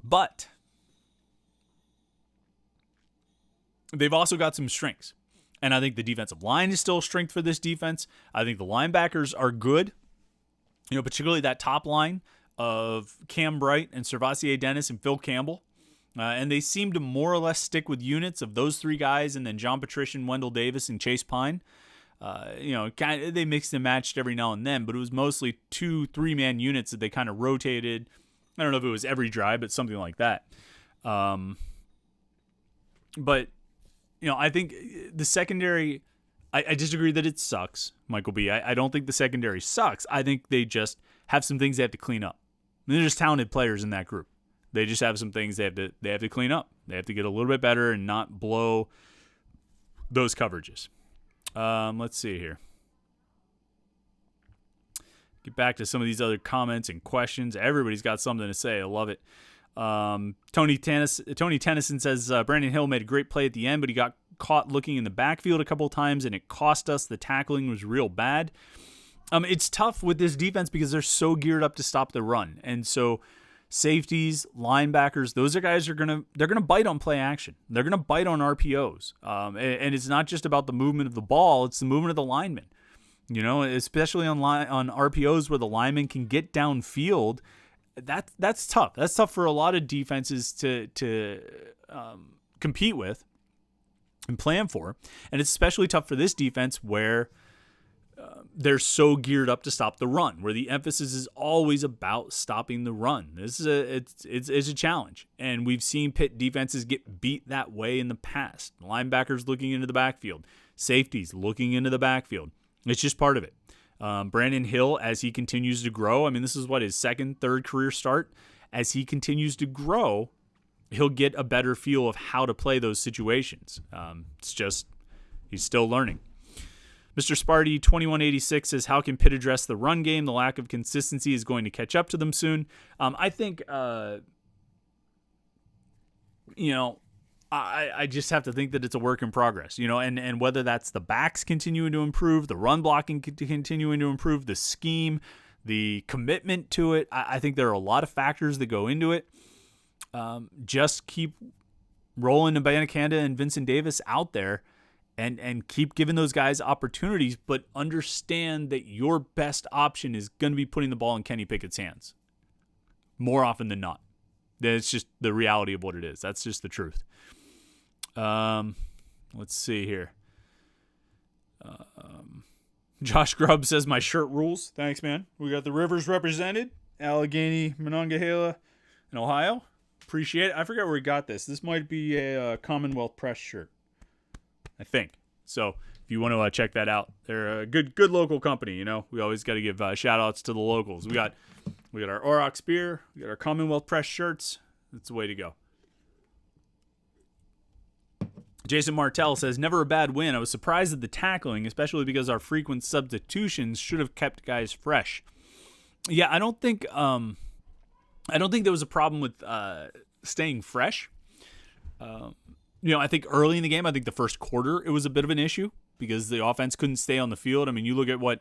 But they've also got some strengths. And I think the defensive line is still a strength for this defense. I think the linebackers are good. Particularly that top line of Cam Bright and Servassier Dennis and Phil Campbell. And they seem to more or less stick with units of those three guys and then John Patrician, Wendell Davis, and Chase Pine. They mixed and matched every now and then, but it was mostly 2-3-man units that they kind of rotated. I don't know if it was every drive, but something like that. But I think the secondary, I disagree that it sucks, Michael B. I don't think the secondary sucks. I think they just have some things they have to clean up. And they're just talented players in that group. They just have some things they have to clean up. They have to get a little bit better and not blow those coverages. Let's see here. Get back to some of these other comments and questions. Everybody's got something to say. I love it. Tony Tennyson says Brandon Hill made a great play at the end, but he got caught looking in the backfield a couple of times, and it cost us. The tackling was real bad. It's tough with this defense because they're so geared up to stop the run, and so safeties, linebackers, those are guys they're gonna bite on play action. They're gonna bite on RPOs, and it's not just about the movement of the ball; it's the movement of the lineman. Especially on RPOs where the lineman can get downfield. That's tough. That's tough for a lot of defenses to compete with and plan for, and it's especially tough for this defense where they're so geared up to stop the run, where the emphasis is always about stopping the run. This is a challenge, and we've seen Pitt defenses get beat that way in the past. Linebackers looking into the backfield, safeties looking into the backfield. It's just part of it. Brandon Hill, as he continues to grow, this is his second, third career start. As he continues to grow, he'll get a better feel of how to play those situations. It's just he's still learning. Mr. Sparty 2186 says, how can Pitt address the run game? The lack of consistency is going to catch up to them soon. I think, I just have to think that it's a work in progress, and whether that's the backs continuing to improve, the run blocking continuing to improve, the scheme, the commitment to it. I think there are a lot of factors that go into it. Just keep rolling Abanikanda and Vincent Davis out there and keep giving those guys opportunities, but understand that your best option is going to be putting the ball in Kenny Pickett's hands more often than not. It's just the reality of what it is. That's just the truth. Let's see here. Josh Grubb says, my shirt rules. Thanks, man. We got the Rivers represented. Allegheny, Monongahela, in Ohio. Appreciate it. I forget where we got this. This might be a Commonwealth Press shirt, I think. So if you want to check that out, they're a good local company. We always got to give shout outs to the locals. We got our Aurochs beer. We got our Commonwealth Press shirts. That's the way to go. Jason Martell says, never a bad win. I was surprised at the tackling, especially because our frequent substitutions should have kept guys fresh. Yeah, I don't think there was a problem with staying fresh. I think early in the game, I think the first quarter, it was a bit of an issue because the offense couldn't stay on the field. You look at what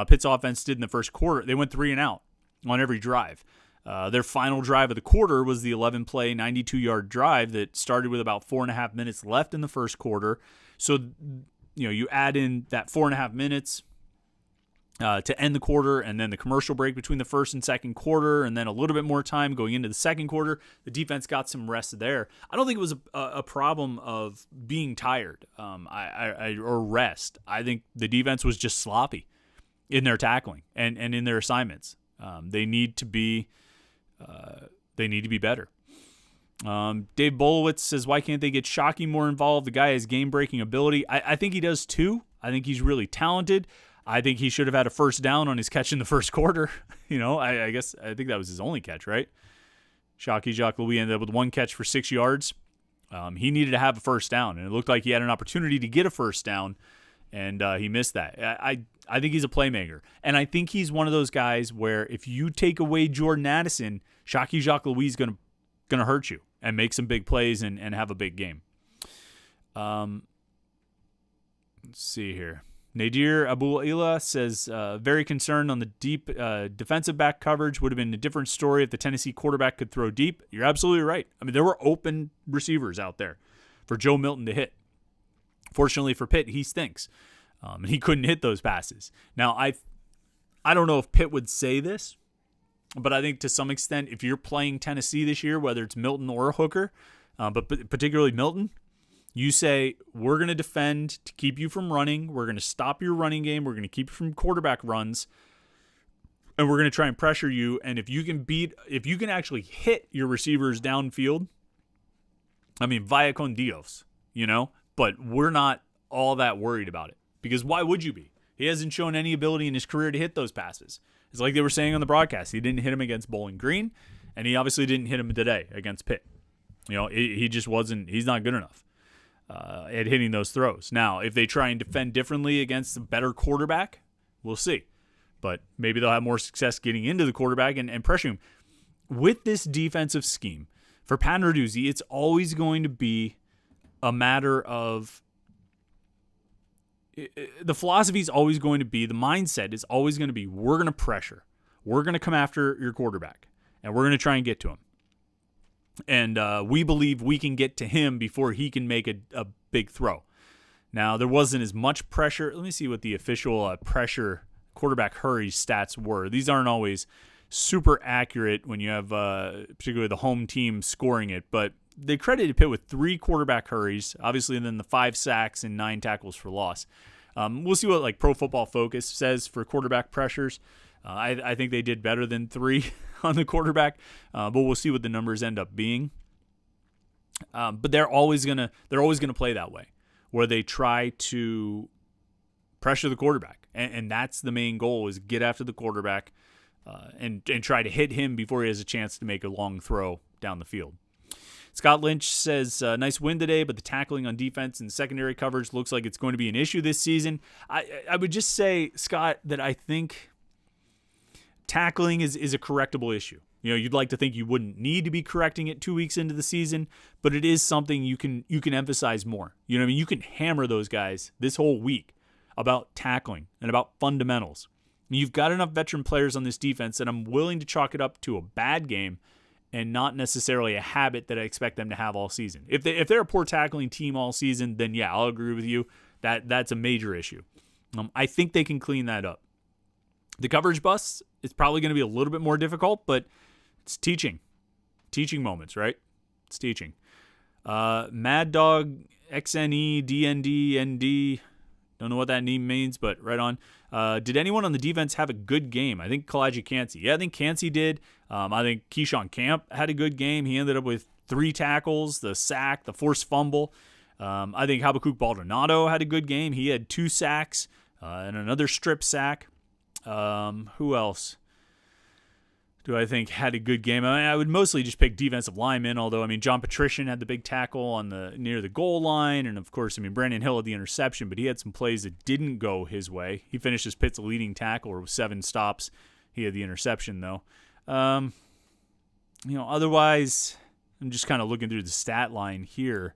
Pitt's offense did in the first quarter. They went 3 and out on every drive. Their final drive of the quarter was the 11-play, 92-yard drive that started with about 4.5 minutes left in the first quarter. So, you add in that 4.5 minutes to end the quarter, and then the commercial break between the first and second quarter, and then a little bit more time going into the second quarter. The defense got some rest there. I don't think it was a problem of being tired or rest. I think the defense was just sloppy in their tackling and in their assignments. They need to be better. Dave Bolowitz says, why can't they get Shockey more involved? The guy has game-breaking ability. I think he does too. I think he's really talented. I think he should have had a first down on his catch in the first quarter. I think that was his only catch, right? Shockey Jacques Louis ended up with 1 catch for 6 yards. He needed to have a first down, and it looked like he had an opportunity to get a first down, and he missed that. I think he's a playmaker, and I think he's one of those guys where if you take away Jordan Addison, Shockey Jacques Louis is gonna hurt you and make some big plays and have a big game. Let's see here. Nadir Abul-Ila says, very concerned on the deep defensive back coverage. Would have been a different story if the Tennessee quarterback could throw deep. You're absolutely right. I mean, there were open receivers out there for Joe Milton to hit. Fortunately for Pitt, he stinks. And he couldn't hit those passes. Now, I don't know if Pitt would say this, but I think to some extent, if you're playing Tennessee this year, whether it's Milton or Hooker, but particularly Milton, you say, we're going to defend to keep you from running. We're going to stop your running game. We're going to keep you from quarterback runs. And we're going to try and pressure you. And if you can actually hit your receivers downfield, I mean, vaya con Dios, but we're not all that worried about it. Because why would you be? He hasn't shown any ability in his career to hit those passes. It's like they were saying on the broadcast. He didn't hit him against Bowling Green, and he obviously didn't hit him today against Pitt. He just wasn't – he's not good enough at hitting those throws. Now, if they try and defend differently against a better quarterback, we'll see. But maybe they'll have more success getting into the quarterback and pressuring him. With this defensive scheme, for Pat Narduzzi, it's always going to be a matter of the philosophy is always going to be, the mindset is always going to be, we're going to pressure. We're going to come after your quarterback, and we're going to try and get to him. And we believe we can get to him before he can make a big throw. Now, there wasn't as much pressure. Let me see what the official pressure quarterback hurry stats were. These aren't always super accurate when you have particularly the home team scoring it, but they credited Pitt with 3 quarterback hurries, obviously, and then the 5 sacks and 9 tackles for loss. We'll see what Pro Football Focus says for quarterback pressures. I think they did better than 3 on the quarterback, but we'll see what the numbers end up being. But they're always gonna play that way, where they try to pressure the quarterback, and that's the main goal: is get after the quarterback and try to hit him before he has a chance to make a long throw down the field. Scott Lynch says, nice win today, but the tackling on defense and secondary coverage looks like it's going to be an issue this season. I would just say, Scott, that I think tackling is a correctable issue. You'd like to think you wouldn't need to be correcting it 2 weeks into the season, but it is something you can emphasize more. You can hammer those guys this whole week about tackling and about fundamentals. You've got enough veteran players on this defense that I'm willing to chalk it up to a bad game and not necessarily a habit that I expect them to have all season. If they're a poor tackling team all season, then yeah, I'll agree with you. That's a major issue. I think they can clean that up. The coverage busts, it's probably going to be a little bit more difficult, but it's teaching moments, right? It's teaching. Mad Dog XNE DND ND. Don't know what that name means, but right on. Did anyone on the defense have a good game? I think Kalaji Cansey. Yeah, I think Cansey did. I think Keyshawn Camp had a good game. He ended up with 3 tackles, the sack, the forced fumble. I think Habakkuk Baldonado had a good game. He had 2 sacks and another strip sack. Who else do I think had a good game? I would mostly just pick defensive linemen, although, John Patrician had the big tackle near the goal line, and of course, Brandon Hill had the interception, but he had some plays that didn't go his way. He finished as Pitt's leading tackler with 7 stops. He had the interception, though. Otherwise, I'm just kind of looking through the stat line here.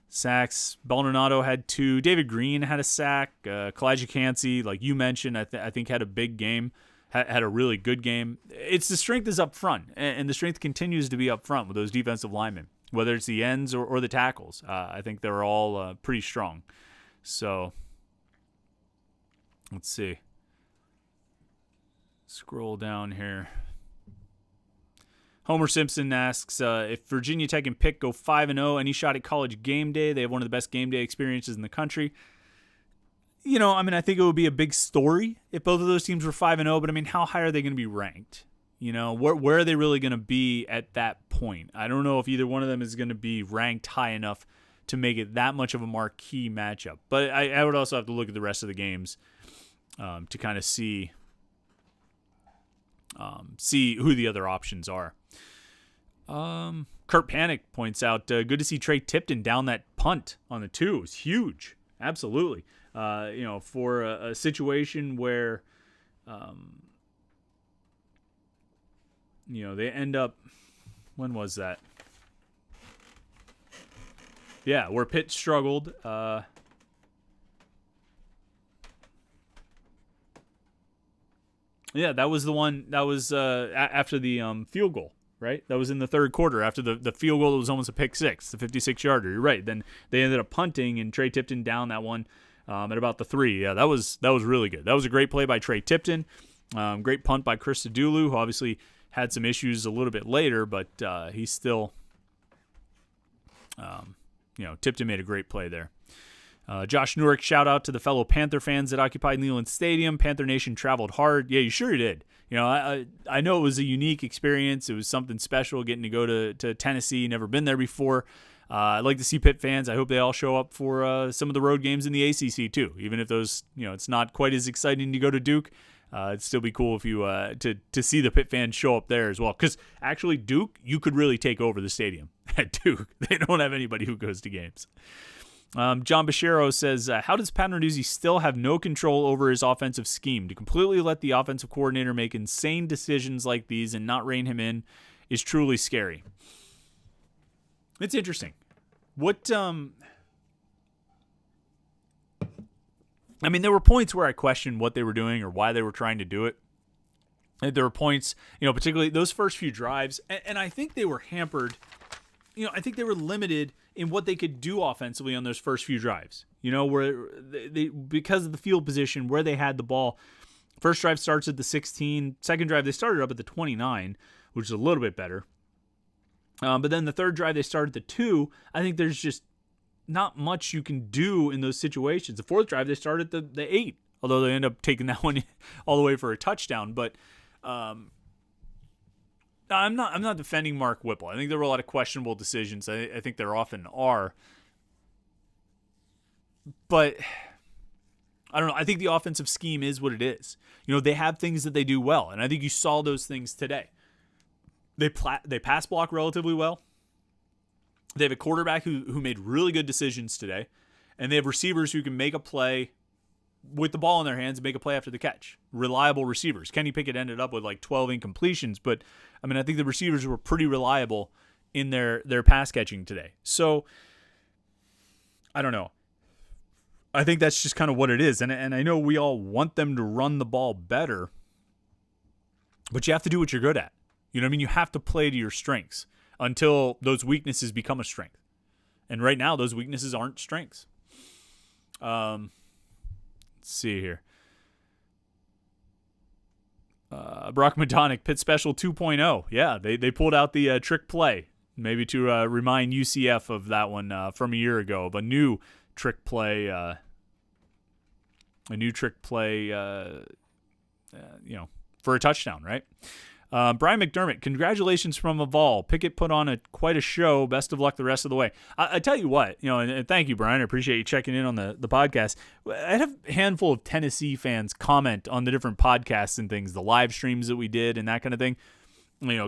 Sacks, Baldonado had 2. David Green had a sack. Kalaji Cansey, like you mentioned, I think had a big game. Had a really good game. It's the strength is up front, and the strength continues to be up front with those defensive linemen, whether it's the ends or the tackles. I think they're all pretty strong. So, let's see. Scroll down here. Homer Simpson asks, if Virginia Tech and Pitt go 5-0, any shot at College game day? They have one of the best game day experiences in the country. I think it would be a big story if both of those teams were 5-0, but how high are they going to be ranked? Where are they really going to be at that point? I don't know if either one of them is going to be ranked high enough to make it that much of a marquee matchup. But I would also have to look at the rest of the games to kind of see who the other options are. Kurt Panic points out, good to see Trey Tipton down that punt on the 2. It was huge. Absolutely. For a situation where, they end up, when was that? Yeah, where Pitt struggled. Yeah, that was the one that was after the field goal, right? That was in the third quarter after the field goal that was almost a pick six, the 56-yarder. You're right. Then they ended up punting, and Trey Tipton down that one at about the 3. Yeah, that was really good. That was a great play by Trey Tipton. Great punt by Chris Sedulu, who obviously had some issues a little bit later, but he still, Tipton made a great play there. Josh Nurick, shout out to the fellow Panther fans that occupied Neyland Stadium. Panther Nation traveled hard. Yeah, you sure did. I know it was a unique experience. It was something special getting to go to Tennessee. Never been there before. I'd like to see Pitt fans. I hope they all show up for some of the road games in the ACC too. Even if those, it's not quite as exciting to go to Duke. It'd still be cool if you to see the Pitt fans show up there as well. Because actually, Duke, you could really take over the stadium at Duke. They don't have anybody who goes to games. John Bashiro says, how does Pat Narduzzi still have no control over his offensive scheme? To completely let the offensive coordinator make insane decisions like these and not rein him in is truly scary. It's interesting. There were points where I questioned what they were doing or why they were trying to do it. And there were points, particularly those first few drives, and I think they were hampered. I think they were limited in what they could do offensively on those first few drives. Where they because of the field position where they had the ball. First drive starts at the 16. Second drive they started up at the 29, which is a little bit better. But then the third drive they started at the 2. I think there's just not much you can do in those situations. The fourth drive they started at the 8, although they end up taking that one all the way for a touchdown. But I'm not defending Mark Whipple. I think there were a lot of questionable decisions. I think there often are. But I don't know. I think the offensive scheme is what it is. They have things that they do well, and I think you saw those things today. They pass block relatively well. They have a quarterback who made really good decisions today, and they have receivers who can make a play with the ball in their hands and make a play after the catch. Reliable receivers. Kenny Pickett ended up with like 12 incompletions, but I think the receivers were pretty reliable in their pass catching today. So I don't know. I think that's just kind of what it is. And I know we all want them to run the ball better, but you have to do what you're good at. You have to play to your strengths until those weaknesses become a strength. And right now, those weaknesses aren't strengths. Let's see here. Brock Madonic, Pitt Special 2.0. Yeah, they pulled out the trick play, maybe to remind UCF of that one from a year ago. Of a new trick play, for a touchdown, right? Brian McDermott, congratulations from Aval. Pickett put on quite a show. Best of luck the rest of the way. I tell you what, and thank you, Brian. I appreciate you checking in on the podcast. I had a handful of Tennessee fans comment on the different podcasts and things, the live streams that we did and that kind of thing.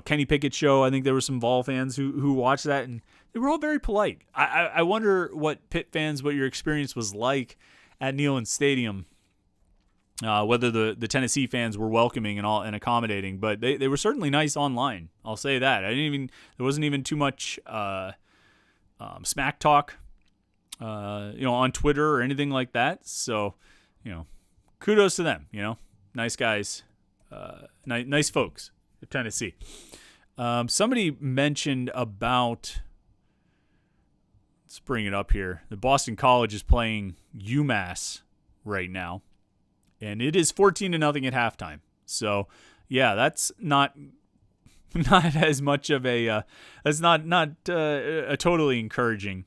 Kenny Pickett show, I think there were some Vol fans who watched that, and they were all very polite. I wonder what Pitt fans, what your experience was like at Neyland Stadium. Whether the Tennessee fans were welcoming and accommodating, but they were certainly nice online. I'll say that. There wasn't even too much smack talk, on Twitter or anything like that. So, kudos to them. Nice guys, nice folks of Tennessee. Somebody mentioned about. Let's bring it up here. The Boston College is playing UMass right now. And it is 14-0 at halftime. So, yeah, that's not as much of a that's not a totally encouraging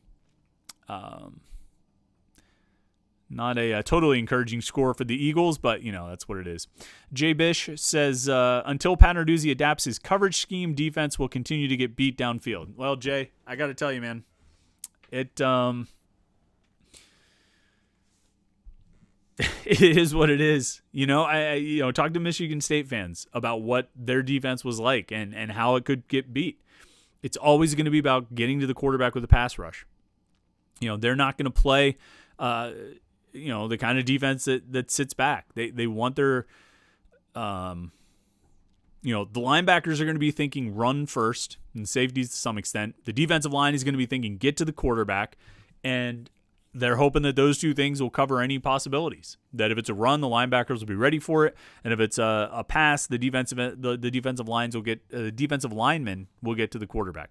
not a totally encouraging score for the Eagles, but that's what it is. Jay Bish says until Pat Narduzzi adapts his coverage scheme, defense will continue to get beat downfield. Well, Jay, I got to tell you, man, it is what it is. I talk to Michigan State fans about what their defense was like and how it could get beat. It's always going to be about getting to the quarterback with a pass rush. They're not going to play the kind of defense that sits back. They want their, the linebackers are going to be thinking run first and safeties to some extent. The defensive line is going to be thinking get to the quarterback, and they're hoping that those two things will cover any possibilities. That if it's a run, the linebackers will be ready for it, and if it's a pass, the defensive linemen will get to the quarterback.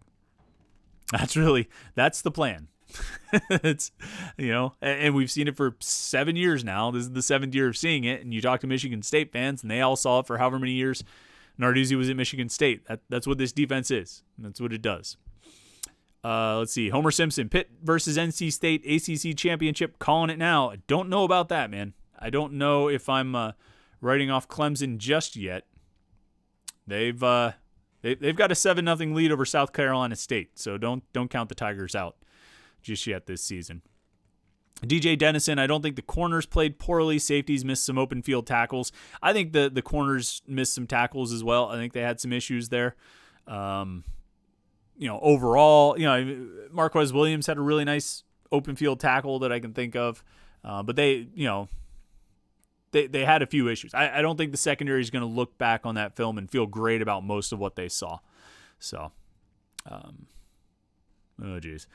That's the plan. It's, and we've seen it for 7 years now. This is the 7th year of seeing it, and you talk to Michigan State fans, and they all saw it for however many years Narduzzi was at Michigan State. That's what this defense is. That's what it does. Let's see. Homer Simpson, Pitt versus NC State ACC championship. Calling it now. I don't know about that, man. I don't know if I'm writing off Clemson just yet. They've got a 7-0 lead over South Carolina State, so don't count the Tigers out just yet this season. DJ Dennison, I don't think the corners played poorly. Safeties missed some open field tackles. I think the corners missed some tackles as well. I think they had some issues there. Overall, Marquez Williams had a really nice open field tackle that I can think of. But they had a few issues. I don't think the secondary is going to look back on that film and feel great about most of what they saw. So, oh geez.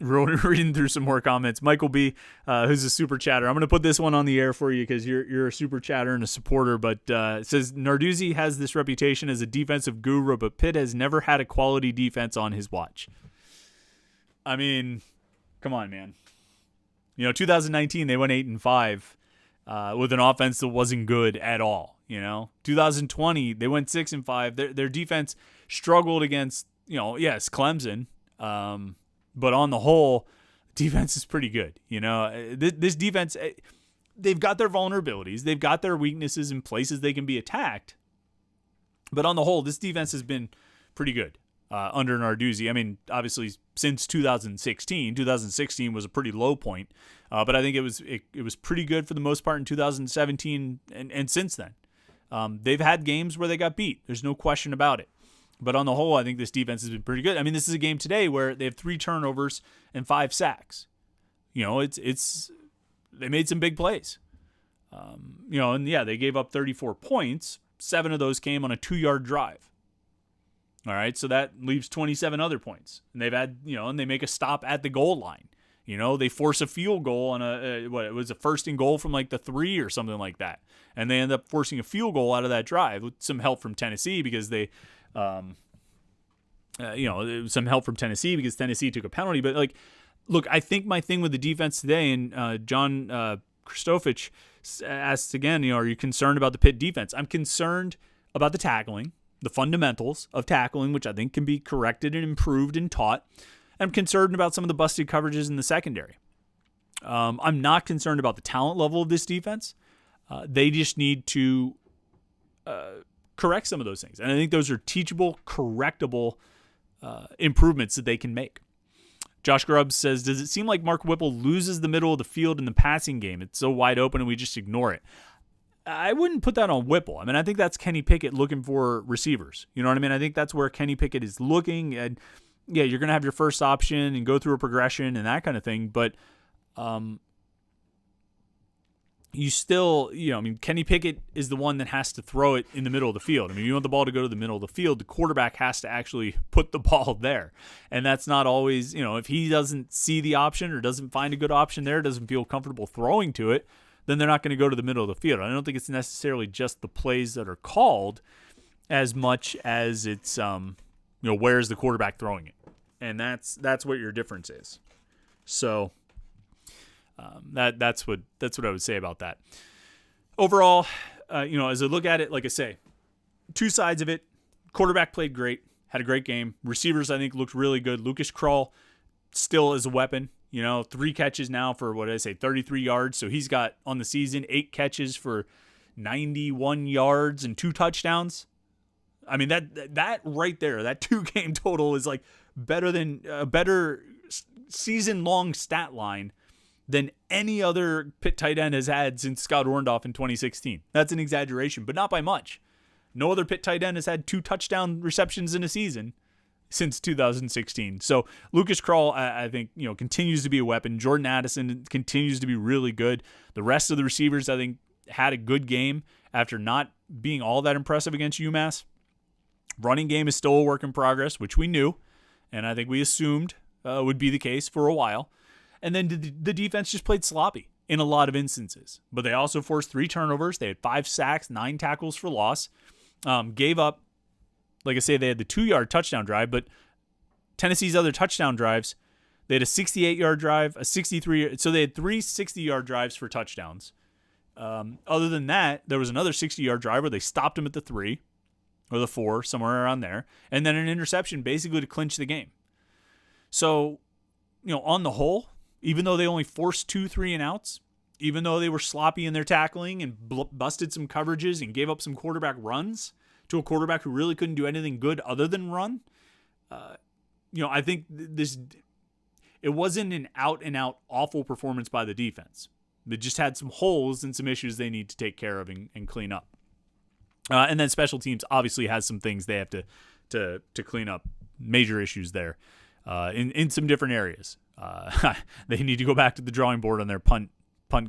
Reading through some more comments. Michael B, who's a super chatter. I'm going to put this one on the air for you because you're a super chatter and a supporter. But it says Narduzzi has this reputation as a defensive guru, but Pitt has never had a quality defense on his watch. I mean, come on, man. 2019 they went 8-5 with an offense that wasn't good at all. 2020 they went 6-5. Their defense struggled against Clemson. But on the whole, defense is pretty good. This defense, they've got their vulnerabilities. They've got their weaknesses in places they can be attacked. But on the whole, this defense has been pretty good under Narduzzi. I mean, obviously, since 2016. 2016 was a pretty low point. But I think it was pretty good for the most part in 2017 and since then. They've had games where they got beat. There's no question about it. But on the whole, I think this defense has been pretty good. I mean, this is a game today where they have 3 turnovers and 5 sacks. They made some big plays. They gave up 34 points. 7 of those came on a 2-yard drive. All right, so that leaves 27 other points. And they've had, and they make a stop at the goal line. They force a field goal on it was a 1st and goal from like the 3 or something like that. And they end up forcing a field goal out of that drive with some help from Tennessee because some help from Tennessee because Tennessee took a penalty. But look, I think my thing with the defense today, and John Kristofich asks again, are you concerned about the Pitt defense? I'm concerned about the tackling, the fundamentals of tackling, which I think can be corrected and improved and taught. I'm concerned about some of the busted coverages in the secondary. I'm not concerned about the talent level of this defense. They just need to correct some of those things. And I think those are teachable, correctable improvements that they can make. Josh Grubbs says, does it seem like Mark Whipple loses the middle of the field in the passing game? It's so wide open and we just ignore it. I wouldn't put that on Whipple. I mean, I think that's Kenny Pickett looking for receivers. You know what I mean? I think that's where Kenny Pickett is looking. And yeah, you're going to have your first option and go through a progression and that kind of thing. But you still, Kenny Pickett is the one that has to throw it in the middle of the field. I mean, you want the ball to go to the middle of the field, the quarterback has to actually put the ball there. And that's not always, if he doesn't see the option or doesn't find a good option there, doesn't feel comfortable throwing to it, then they're not going to go to the middle of the field. I don't think it's necessarily just the plays that are called as much as it's, where's the quarterback throwing it? And that's what your difference is. So that's what I would say about that. Overall, as I look at it, like I say, 2 sides of it. Quarterback played great, had a great game. Receivers, I think, looked really good. Lucas Krull still is a weapon. 3 catches now for 33 yards. So he's got on the season 8 catches for 91 yards and 2 touchdowns. I mean, that right there, that 2-game total is like a better season-long stat line than any other Pitt tight end has had since Scott Orndorff in 2016. That's an exaggeration, but not by much. No other Pitt tight end has had 2 touchdown receptions in a season since 2016. So Lucas Krull, I think, continues to be a weapon. Jordan Addison continues to be really good. The rest of the receivers, I think, had a good game after not being all that impressive against UMass. Running game is still a work in progress, which we knew, and I think we assumed would be the case for a while. And then the defense just played sloppy in a lot of instances. But they also forced 3 turnovers. They had 5 sacks, 9 tackles for loss. Gave up, like I say, they had the 2-yard touchdown drive, but Tennessee's other touchdown drives, they had a 68-yard drive, a 63, so they had 3 60-yard drives for touchdowns. Other than that, there was another 60-yard drive where they stopped them at the 3 or the 4, somewhere around there, and then an interception basically to clinch the game. So, on the whole, even though they only forced 2 3-and-outs, even though they were sloppy in their tackling and busted some coverages and gave up some quarterback runs to a quarterback who really couldn't do anything good other than run, I think it wasn't an out-and-out awful performance by the defense. It just had some holes and some issues they need to take care of and clean up. And then special teams obviously has some things they have to clean up, major issues there in some different areas. They need to go back to the drawing board on their punt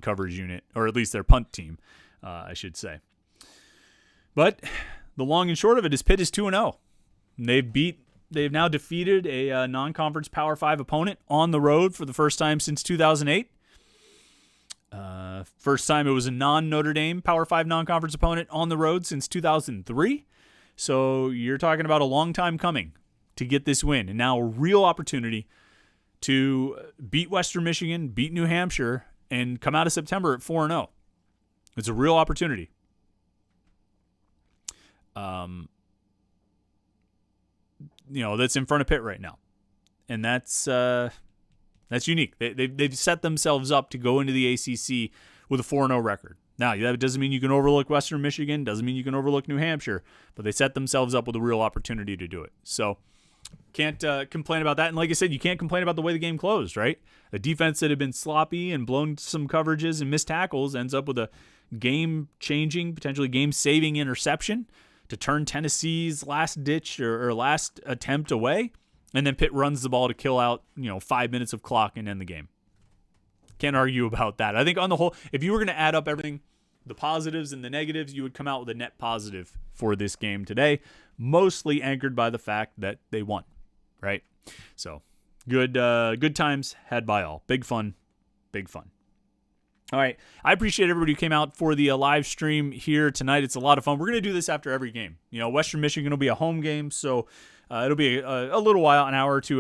coverage unit, or at least their punt team, I should say. But the long and short of it is Pitt is 2-0. They've now defeated a non-conference Power 5 opponent on the road for the first time since 2008. First time it was a non-Notre Dame Power 5 non-conference opponent on the road since 2003. So you're talking about a long time coming to get this win, and now a real opportunity to beat Western Michigan, beat New Hampshire, and come out of September at 4-0. It's a real opportunity. That's in front of Pitt right now, and that's unique. They've set themselves up to go into the ACC with a 4-0 record. Now, that doesn't mean you can overlook Western Michigan, doesn't mean you can overlook New Hampshire, but they set themselves up with a real opportunity to do it. So can't complain about that. And like I said, you can't complain about the way the game closed, right? A defense that had been sloppy and blown some coverages and missed tackles ends up with a game-changing, potentially game-saving interception to turn Tennessee's last ditch or last attempt away. And then Pitt runs the ball to kill out, 5 minutes of clock and end the game. Can't argue about that. I think on the whole, if you were going to add up everything, the positives and the negatives, you would come out with a net positive for this game today, mostly anchored by the fact that they won, right? So good times had by all. Big fun. All right. I appreciate everybody who came out for the live stream here tonight. It's a lot of fun. We're going to do this after every game. Western Michigan will be a home game, so it'll be a little while, an hour or two,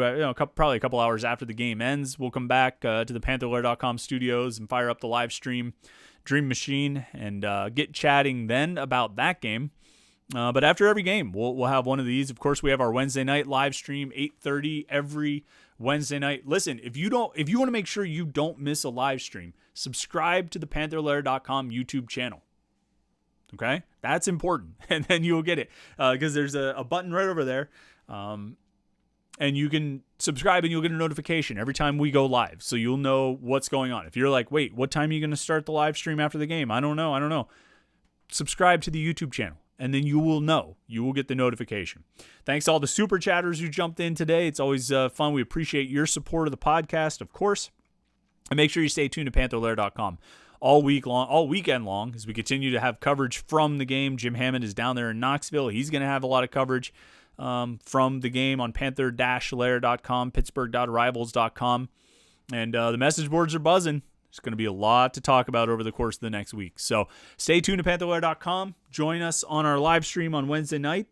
probably a couple hours after the game ends. We'll come back to the Panther-Lair.com studios and fire up the live stream Dream Machine and get chatting then about that game. But after every game, we'll have one of these. Of course, we have our Wednesday night live stream, 8:30 every Wednesday night. Listen, if you want to make sure you don't miss a live stream, subscribe to the Panther-Lair.com YouTube channel. Okay? That's important. And then you'll get it because there's a button right over there. And you can subscribe and you'll get a notification every time we go live. So you'll know what's going on. If you're like, wait, what time are you going to start the live stream after the game? I don't know. Subscribe to the YouTube channel. And then you will know. You will get the notification. Thanks to all the super chatters who jumped in today. It's always fun. We appreciate your support of the podcast, of course. And make sure you stay tuned to Panther-Lair.com all weekend long, as we continue to have coverage from the game. Jim Hammond is down there in Knoxville. He's going to have a lot of coverage from the game on Panther-Lair.com, Pittsburgh.rivals.com. And the message boards are buzzing. There's going to be a lot to talk about over the course of the next week. So stay tuned to Panther-Lair.com. Join us on our live stream on Wednesday night,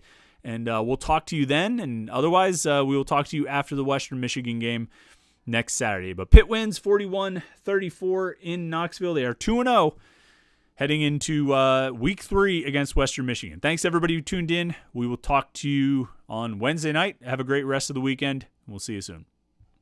and we'll talk to you then. And otherwise, we will talk to you after the Western Michigan game next Saturday. But Pitt wins 41-34 in Knoxville. They are 2-0 heading into week 3 against Western Michigan. Thanks, everybody who tuned in. We will talk to you on Wednesday night. Have a great rest of the weekend. We'll see you soon.